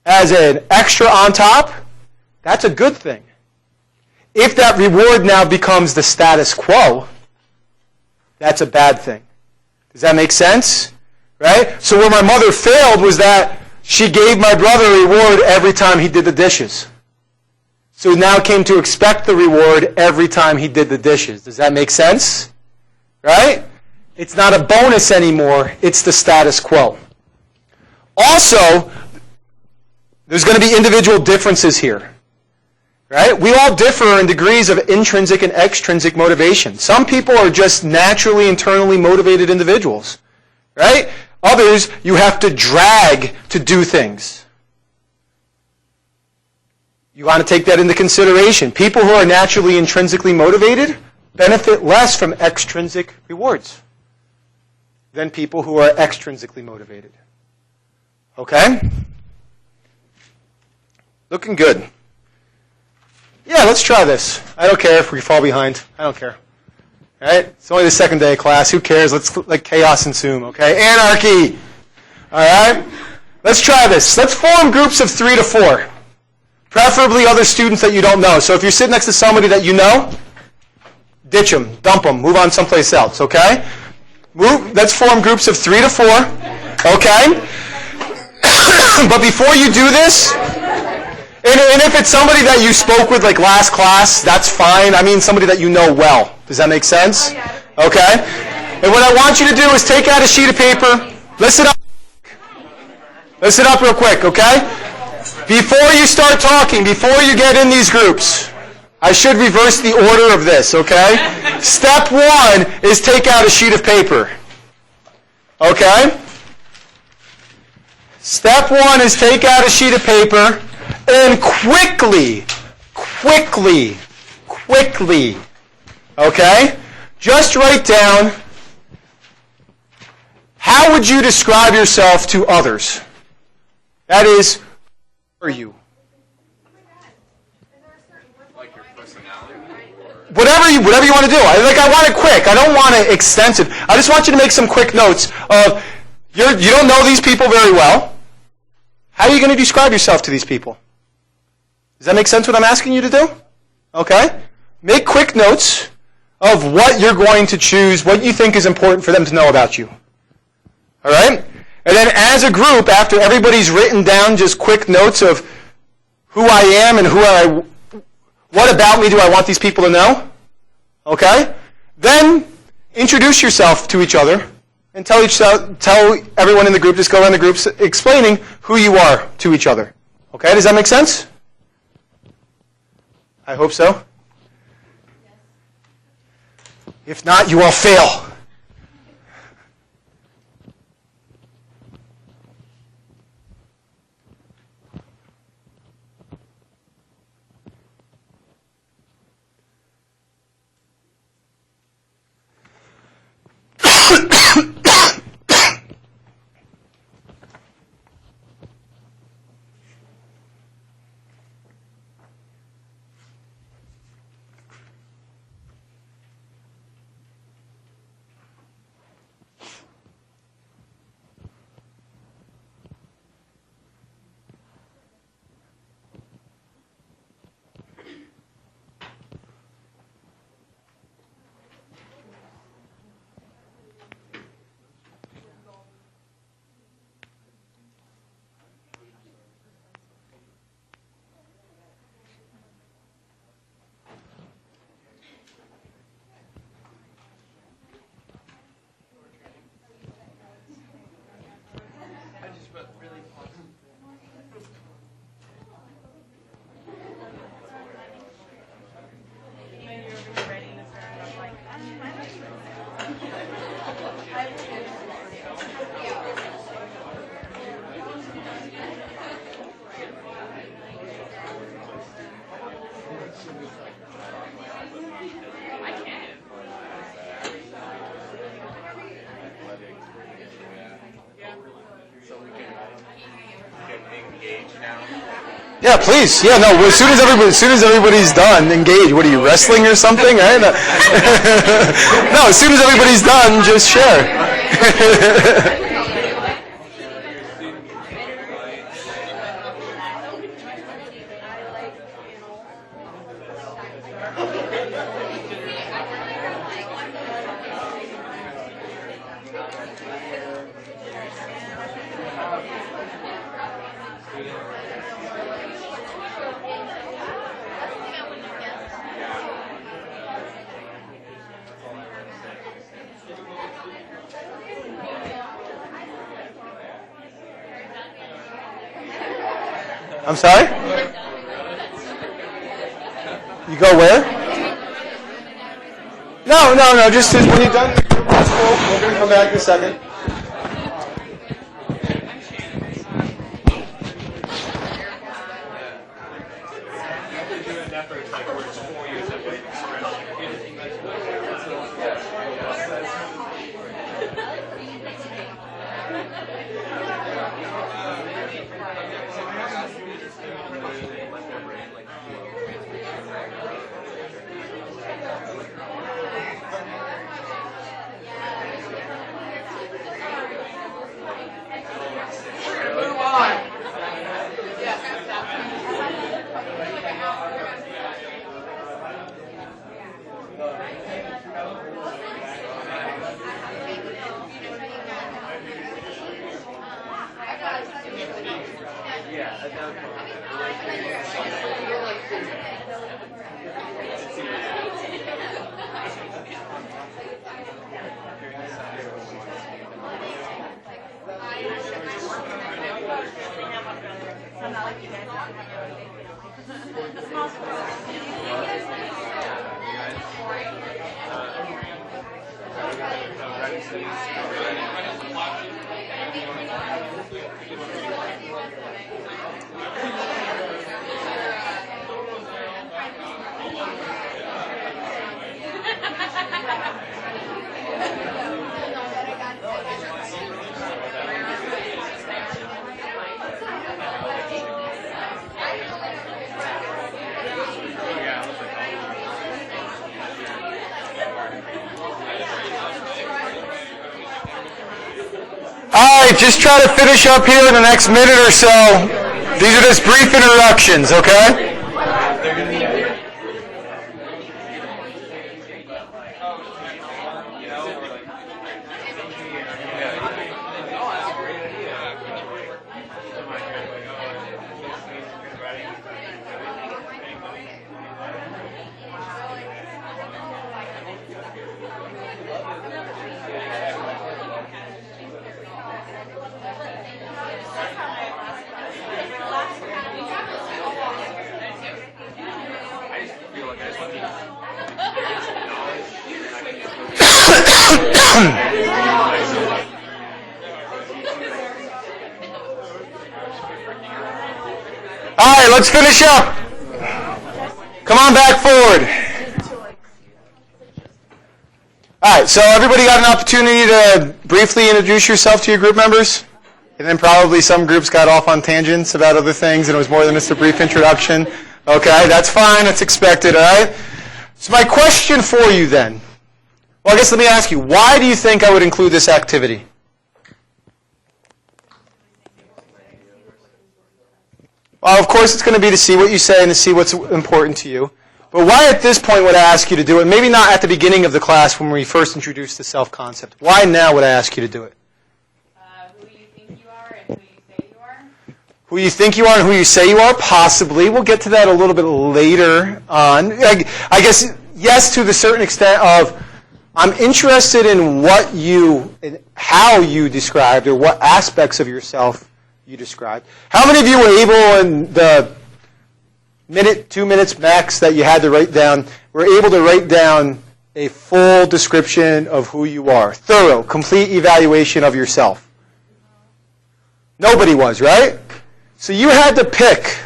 as an extra on top, that's a good thing. If that reward now becomes the status quo, that's a bad thing. Does that make sense? Right? So where my mother failed was that she gave my brother a reward every time he did the dishes. So he now came to expect the reward every time he did the dishes. Does that make sense? Right? It's not a bonus anymore. It's the status quo. Also, there's going to be individual differences here. Right? We all differ in degrees of intrinsic and extrinsic motivation. Some people are just naturally, internally motivated individuals. Right? Others, you have to drag to do things. You want to take that into consideration. People who are naturally intrinsically motivated benefit less from extrinsic rewards than people who are extrinsically motivated. Okay? Looking good. Yeah, let's try this. I don't care if we fall behind. I don't care. All right? It's only the second day of class. Who cares? Let's let chaos ensue, okay? Anarchy! All right? Let's try this. Let's form groups of 3 to 4. Preferably other students that you don't know. So if you're sitting next to somebody that you know, ditch them, dump them, move on someplace else, okay? Let's form groups of 3 to 4, okay? But before you do this, and if it's somebody that you spoke with like last class, that's fine. I mean somebody that you know well. Does that make sense? Okay? And what I want you to do is take out a sheet of paper. Listen up. Listen up real quick, okay? Before you start talking, before you get in these groups, I should reverse the order of this, okay? Step 1 is take out a sheet of paper. Okay? Step 1 is take out a sheet of paper and quickly, okay? Just write down, how would you describe yourself to others? That is, who are you? Like your personality? Whatever you want to do. I want it quick. I don't want it extensive. I just want you to make some quick notes of, you don't know these people very well. How are you going to describe yourself to these people? Does that make sense what I'm asking you to do? Okay? Make quick notes of what you're going to choose, what you think is important for them to know about you. All right? And then as a group, after everybody's written down just quick notes of who I am and what about me do I want these people to know? Okay? Then introduce yourself to each other and tell everyone in the group, just go around the groups explaining who you are to each other. Okay? Does that make sense? I hope so. If not, you all fail. Yeah, please. Yeah, no. As soon as everybody's done, engage. What are you, wrestling or something? Right? No. No. As soon as everybody's done, just share. I'm sorry? You go where? No. Just when you're done, that's cool. We're going to come back in a second. All right, just try to finish up here in the next minute or so. These are just brief introductions, okay? All right, let's finish up. Come on back forward. All right, so everybody got an opportunity to briefly introduce yourself to your group members? And then probably some groups got off on tangents about other things and it was more than just a brief introduction. Okay, that's fine. That's expected, all right? So my question for you then, well, I guess let me ask you, why do you think I would include this activity? Well, of course, it's going to be to see what you say and to see what's important to you. But why at this point would I ask you to do it? Maybe not at the beginning of the class when we first introduced the self-concept. Why now would I ask you to do it? Who you think you are and who you say you are. Who you think you are and who you say you are? Possibly. We'll get to that a little bit later on. I guess, yes, to the certain extent of I'm interested in what you, in how you described or what aspects of yourself you described. How many of you were able in the minute, 2 minutes max that you had to write down, were able to write down a full description of who you are? Thorough, complete evaluation of yourself. Nobody was, right? So you had to pick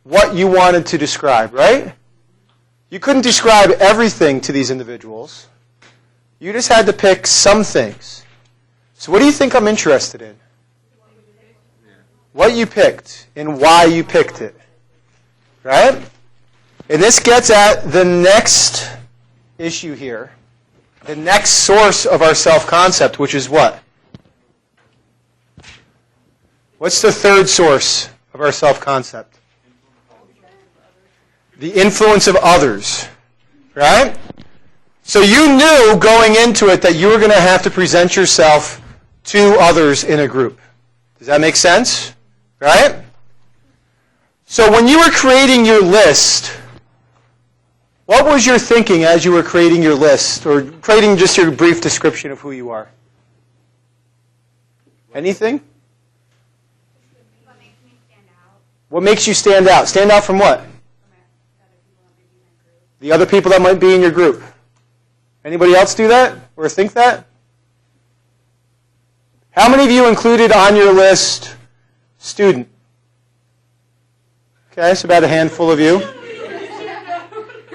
what you wanted to describe, right? You couldn't describe everything to these individuals. You just had to pick some things. So what do you think I'm interested in? What you picked and why you picked it. Right? And this gets at the next issue here. The next source of our self-concept, which is what? What's the third source of our self-concept? The influence of others. Right? So you knew going into it that you were going to have to present yourself to others in a group. Does that make sense? Right? So when you were creating your list, what was your thinking as you were creating your list or creating just your brief description of who you are? Anything? What makes me stand out? What makes you stand out? Stand out from what? From other people that maybe The other people that might be in your group. Anybody else do that or think that? How many of you included on your list student? Okay, so about a handful of you.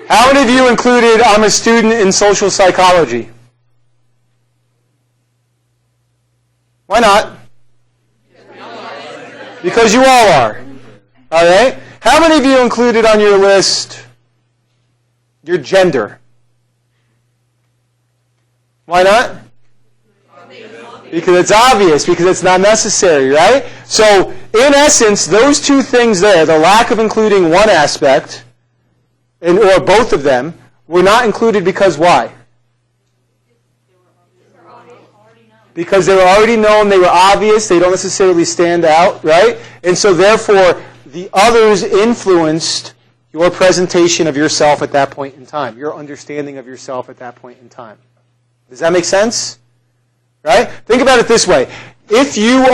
How many of you included I'm a student in social psychology? Why not? Because you all are. All right? How many of you included on your list your gender? Why not? Because it's obvious, because it's not necessary, right? So, in essence, those two things there, the lack of including one aspect, or both of them, were not included because why? Because they were already known, they were obvious, they don't necessarily stand out, right? And so therefore, the others influenced your presentation of yourself at that point in time, your understanding of yourself at that point in time. Does that make sense? Right? Think about it this way. If you're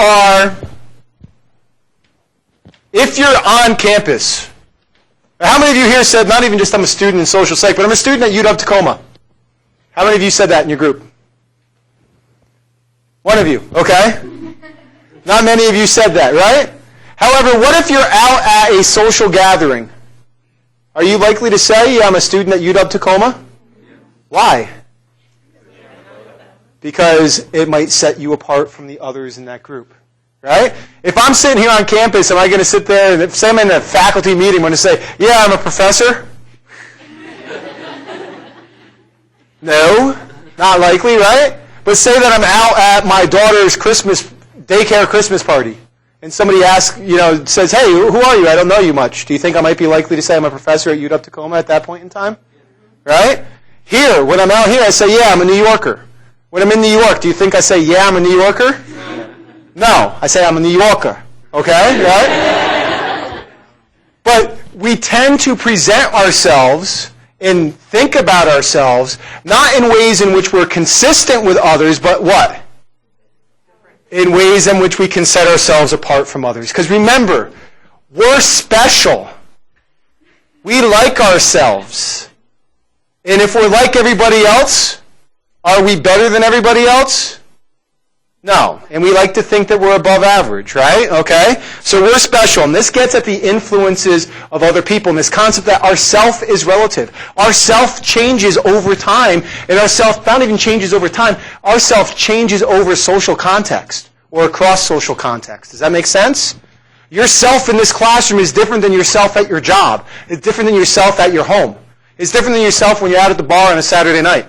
on campus, how many of you here said, not even just I'm a student in social psych, but I'm a student at UW-Tacoma? How many of you said that in your group? One of you, okay? Not many of you said that, right? However, what if you're out at a social gathering? Are you likely to say, yeah, I'm a student at UW-Tacoma? Why? Because it might set you apart from the others in that group, right? If I'm sitting here on campus, am I going to sit there, and say I'm in a faculty meeting, I'm going to say, yeah, I'm a professor? No, not likely, right? But say that I'm out at my daughter's daycare Christmas party, and somebody asks, says, hey, who are you? I don't know you much. Do you think I might be likely to say I'm a professor at UW-Tacoma at that point in time? Right? Here, when I'm out here, I say, yeah, I'm a New Yorker. When I'm in New York, do you think I say, yeah, I'm a New Yorker? No, I say I'm a New Yorker. Okay? Right? But we tend to present ourselves and think about ourselves not in ways in which we're consistent with others, but what? In ways in which we can set ourselves apart from others. Because remember, we're special. We like ourselves. And if we're like everybody else, are we better than everybody else? No. And we like to think that we're above average, right? Okay? So we're special. And this gets at the influences of other people and this concept that our self is relative. Our self changes over time. And our self not even changes over time. Our self changes over social context or across social context. Does that make sense? Your self in this classroom is different than yourself at your job. It's different than yourself at your home. It's different than yourself when you're out at the bar on a Saturday night.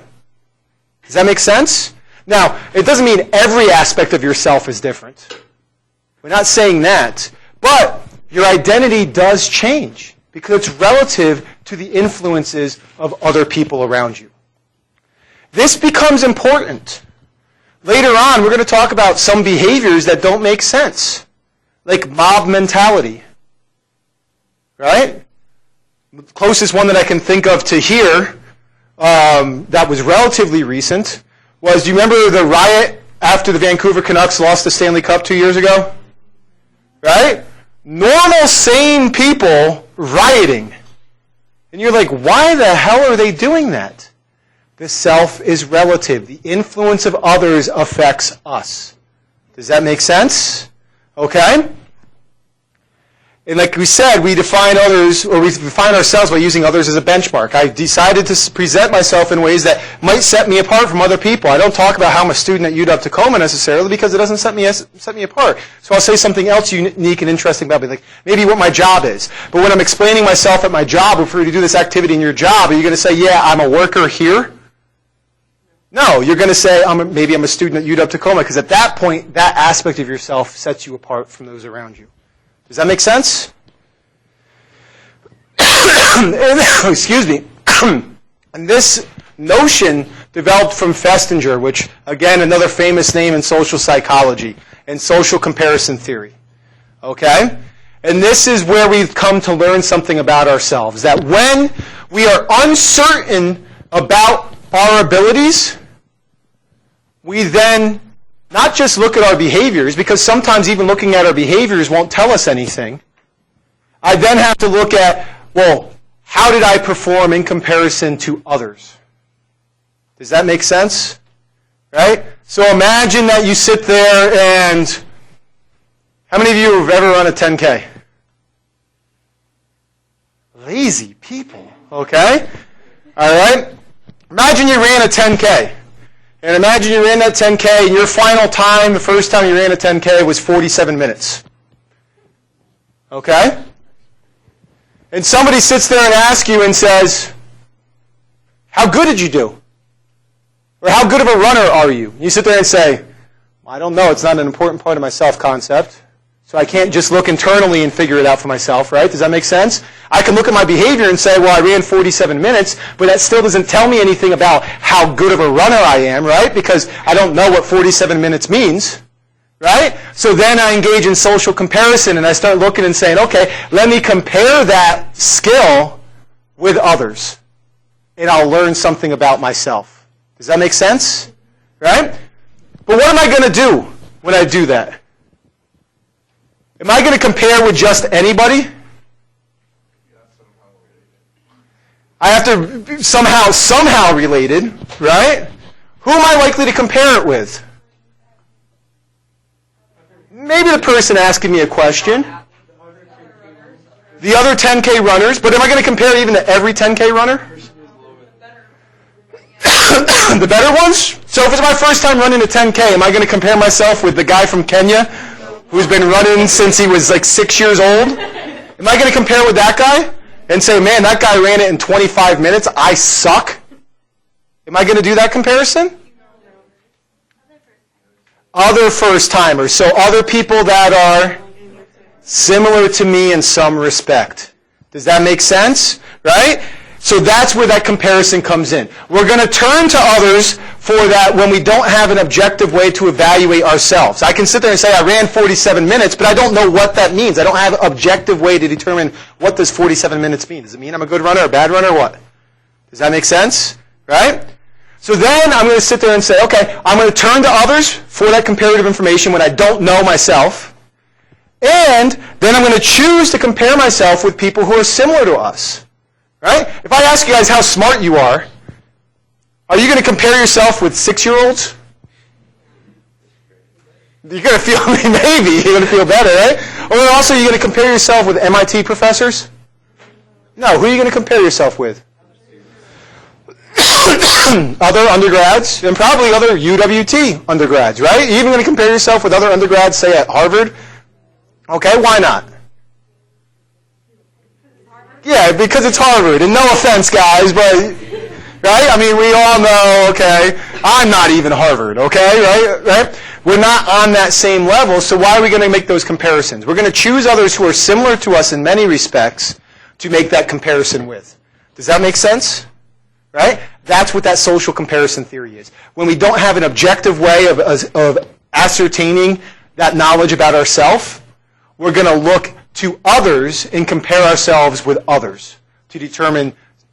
Does that make sense? Now, it doesn't mean every aspect of yourself is different. We're not saying that. But your identity does change because it's relative to the influences of other people around you. This becomes important. Later on, we're going to talk about some behaviors that don't make sense, like mob mentality. Right? The closest one that I can think of to here that was relatively recent was, do you remember the riot after the Vancouver Canucks lost the Stanley Cup 2 years ago? Right? Normal, sane people rioting. And you're like, why the hell are they doing that? The self is relative. The influence of others affects us. Does that make sense? Okay? And like we said, we define others, or we define ourselves by using others as a benchmark. I decided to present myself in ways that might set me apart from other people. I don't talk about how I'm a student at UW-Tacoma necessarily because it doesn't set me apart. So I'll say something else unique and interesting about me, like maybe what my job is. But when I'm explaining myself at my job, or for you to do this activity in your job, are you going to say, yeah, I'm a worker here? No, you're going to say, maybe I'm a student at UW-Tacoma, because at that point, that aspect of yourself sets you apart from those around you. Does that make sense? Excuse me. And this notion developed from Festinger, which, again, another famous name in social psychology and social comparison theory. Okay? And this is where we've come to learn something about ourselves, that when we are uncertain about our abilities, we then not just look at our behaviors, because sometimes even looking at our behaviors won't tell us anything. I then have to look at, well, how did I perform in comparison to others? Does that make sense? Right? So imagine that you sit there and how many of you have ever run a 10K? Lazy people, okay? All right? Imagine you ran a 10K. And imagine you ran that 10K and your final time, the first time you ran a 10K was 47 minutes. Okay? And somebody sits there and asks you and says, how good did you do? Or how good of a runner are you? You sit there and say, I don't know, it's not an important part of my self-concept. So I can't just look internally and figure it out for myself, right? Does that make sense? I can look at my behavior and say, well, I ran 47 minutes, but that still doesn't tell me anything about how good of a runner I am, right? Because I don't know what 47 minutes means, right? So then I engage in social comparison and I start looking and saying, okay, let me compare that skill with others. And I'll learn something about myself. Does that make sense? Right? But what am I going to do when I do that? Am I going to compare with just anybody? I have to somehow related, right? Who am I likely to compare it with? Maybe the person asking me a question. The other 10K runners, but am I going to compare even to every 10K runner? The better ones? So if it's my first time running a 10K, am I going to compare myself with the guy from Kenya who's been running since he was like 6 years old? Am I going to compare with that guy and say, man, that guy ran it in 25 minutes, I suck? Am I going to do that comparison? Other first-timers, so other people that are similar to me in some respect. Does that make sense? Right? So that's where that comparison comes in. We're going to turn to others for that when we don't have an objective way to evaluate ourselves. I can sit there and say I ran 47 minutes, but I don't know what that means. I don't have an objective way to determine what does 47 minutes mean. Does it mean I'm a good runner or a bad runner or what? Does that make sense? Right? So then I'm going to sit there and say, okay, I'm going to turn to others for that comparative information when I don't know myself. And then I'm going to choose to compare myself with people who are similar to us. Right? If I ask you guys how smart you are you going to compare yourself with 6-year-olds? You're going to feel, maybe, you're going to feel better, right? Or also, you're going to compare yourself with MIT professors? No, who are you going to compare yourself with? Other undergrads, and probably other UWT undergrads, right? You're even going to compare yourself with other undergrads, say at Harvard? Okay, why not? Yeah, because it's Harvard, and no offense, guys, but, right? I mean, we all know, okay, I'm not even Harvard, okay, right? We're not on that same level, so why are we going to make those comparisons? We're going to choose others who are similar to us in many respects to make that comparison with. Does that make sense? Right? That's what that social comparison theory is. When we don't have an objective way of ascertaining that knowledge about ourselves, we're going to look to others and compare ourselves with others to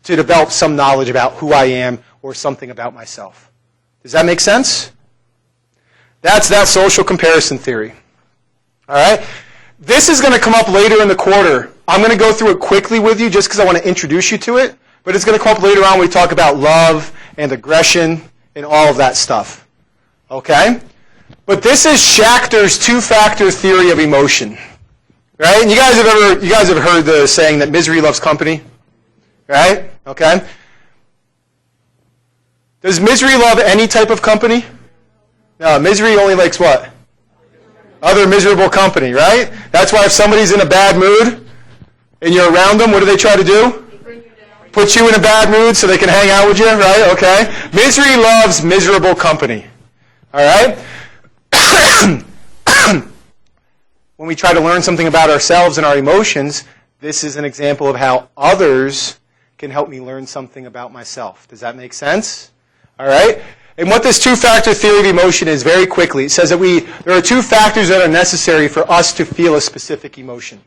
develop some knowledge about who I am or something about myself. Does that make sense? That's that social comparison theory. All right? This is going to come up later in the quarter. I'm going to go through it quickly with you just because I want to introduce you to it. But it's going to come up later on when we talk about love and aggression and all of that stuff. Okay? But this is Schachter's two-factor theory of emotion. Right? And you guys have heard the saying that misery loves company? Right? Okay? Does misery love any type of company? No, misery only likes what? Other miserable company, right? That's why if somebody's in a bad mood and you're around them, what do they try to do? Put you in a bad mood so they can hang out with you, right? Okay. Misery loves miserable company. All right? When we try to learn something about ourselves and our emotions, this is an example of how others can help me learn something about myself. Does that make sense? All right? And what this two-factor theory of emotion is, very quickly, it says that there are two factors that are necessary for us to feel a specific emotion.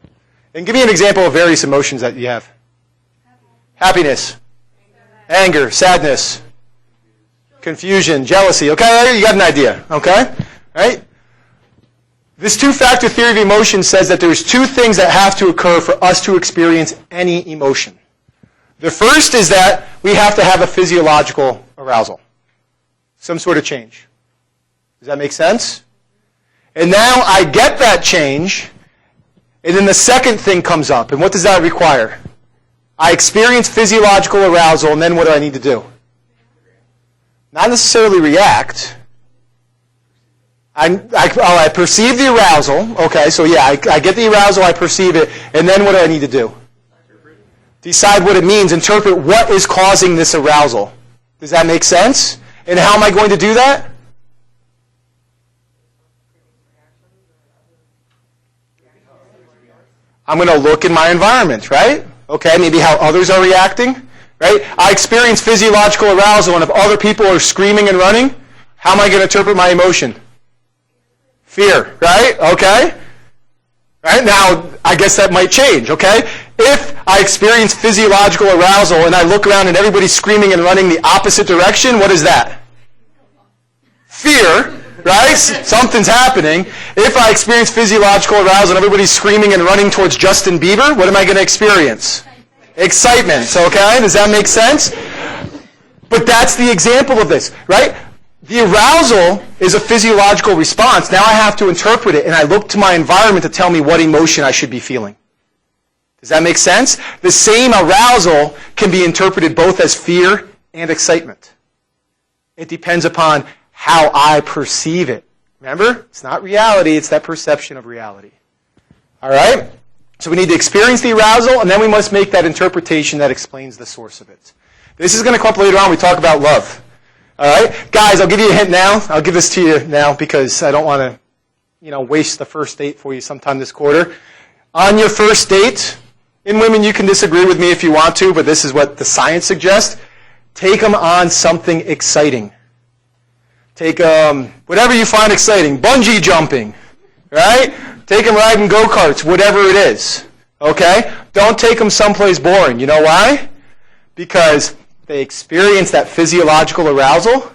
And give me an example of various emotions that you have. Happiness, anger, sadness, confusion, jealousy. Okay, you got an idea. Okay? Right? This two-factor theory of emotion says that there's two things that have to occur for us to experience any emotion. The first is that we have to have a physiological arousal, some sort of change. Does that make sense? And now I get that change, and then the second thing comes up. And what does that require? I experience physiological arousal, and then what do I need to do? Not necessarily react. I perceive the arousal. Okay, so yeah, I get the arousal, I perceive it, and then what do I need to do? Decide what it means, interpret what is causing this arousal. Does that make sense? And how am I going to do that? I'm going to look in my environment, right? Okay, maybe how others are reacting, right? I experience physiological arousal, and if other people are screaming and running, how am I going to interpret my emotion? Fear, right? Okay? Right? Now, I guess that might change, okay? If I experience physiological arousal and I look around and everybody's screaming and running the opposite direction, what is that? Fear, right? Something's happening. If I experience physiological arousal and everybody's screaming and running towards Justin Bieber, what am I going to experience? Excitement, okay? Does that make sense? But that's the example of this, right? The arousal is a physiological response. Now I have to interpret it, and I look to my environment to tell me what emotion I should be feeling. Does that make sense? The same arousal can be interpreted both as fear and excitement. It depends upon how I perceive it. Remember, it's not reality, it's that perception of reality. All right? So we need to experience the arousal, and then we must make that interpretation that explains the source of it. This is going to come up later on when we talk about love. All right? Guys, I'll give you a hint now. I'll give this to you now because I don't want to, waste the first date for you sometime this quarter. On your first date, and women, you can disagree with me if you want to, but this is what the science suggests. Take them on something exciting. Take whatever you find exciting. Bungee jumping, right? Take them riding go-karts, whatever it is. Okay? Don't take them someplace boring. You know why? Because they experience that physiological arousal.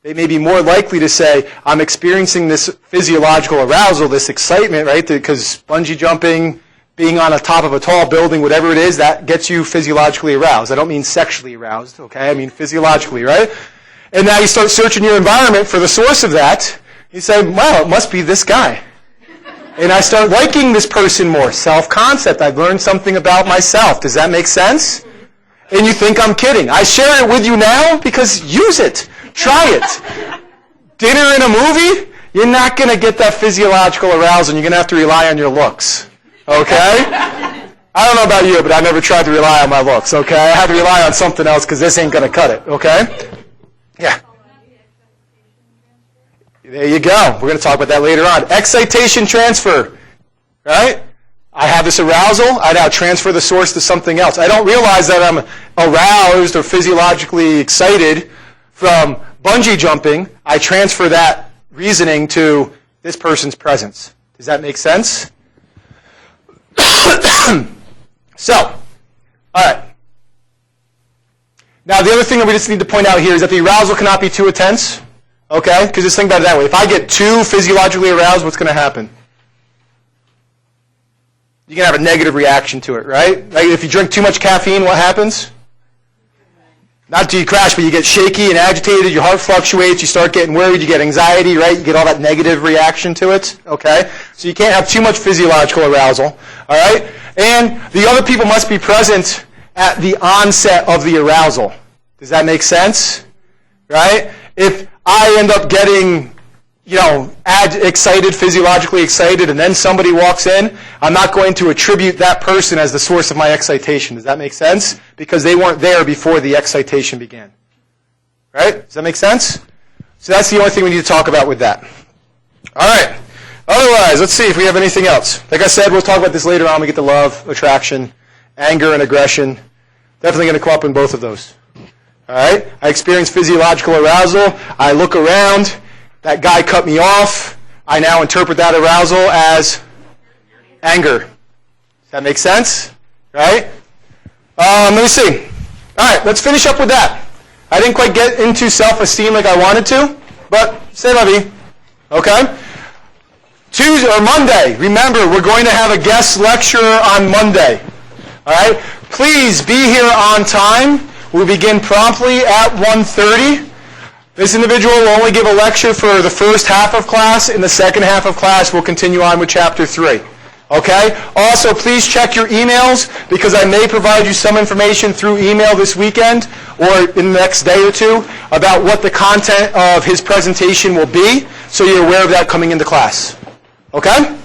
They may be more likely to say, I'm experiencing this physiological arousal, this excitement, right? Because bungee jumping, being on the top of a tall building, whatever it is, that gets you physiologically aroused. I don't mean sexually aroused, okay? I mean physiologically, right? And now you start searching your environment for the source of that. You say, well, it must be this guy. And I start liking this person more. Self-concept. I've learned something about myself. Does that make sense? And you think I'm kidding. I share it with you now because use it. Try it. Dinner in a movie, you're not going to get that physiological arousal, and you're going to have to rely on your looks. Okay? I don't know about you, but I never tried to rely on my looks. Okay? I had to rely on something else because this ain't going to cut it. Okay? Yeah. There you go. We're going to talk about that later on. Excitation transfer. Right? I have this arousal. I now transfer the source to something else. I don't realize that I'm aroused or physiologically excited from bungee jumping. I transfer that reasoning to this person's presence. Does that make sense? So, all right. Now, the other thing that we just need to point out here is that the arousal cannot be too intense. Okay? Because just think about it that way. If I get too physiologically aroused, what's going to happen? You can have a negative reaction to it, right? Like if you drink too much caffeine, what happens? Not do you crash, but you get shaky and agitated, your heart fluctuates, you start getting worried, you get anxiety, right? You get all that negative reaction to it, okay? So you can't have too much physiological arousal, all right? And the other people must be present at the onset of the arousal. Does that make sense? Right? If I end up getting excited, physiologically excited, and then somebody walks in, I'm not going to attribute that person as the source of my excitation. Does that make sense? Because they weren't there before the excitation began. Right? Does that make sense? So that's the only thing we need to talk about with that. All right. Otherwise, let's see if we have anything else. Like I said, we'll talk about this later on when we get to love, attraction, anger, and aggression. Definitely going to come up in both of those. All right? I experience physiological arousal. I look around. That guy cut me off. I now interpret that arousal as anger. Does that make sense? Right? Let me see. All right, let's finish up with that. I didn't quite get into self-esteem like I wanted to, but c'est la vie. Okay? Tuesday or Monday. Remember, we're going to have a guest lecturer on Monday. All right? Please be here on time. We begin promptly at 1:30. This individual will only give a lecture for the first half of class. In the second half of class, we'll continue on with Chapter 3. Okay? Also, please check your emails because I may provide you some information through email this weekend or in the next day or two about what the content of his presentation will be, so you're aware of that coming into class. Okay?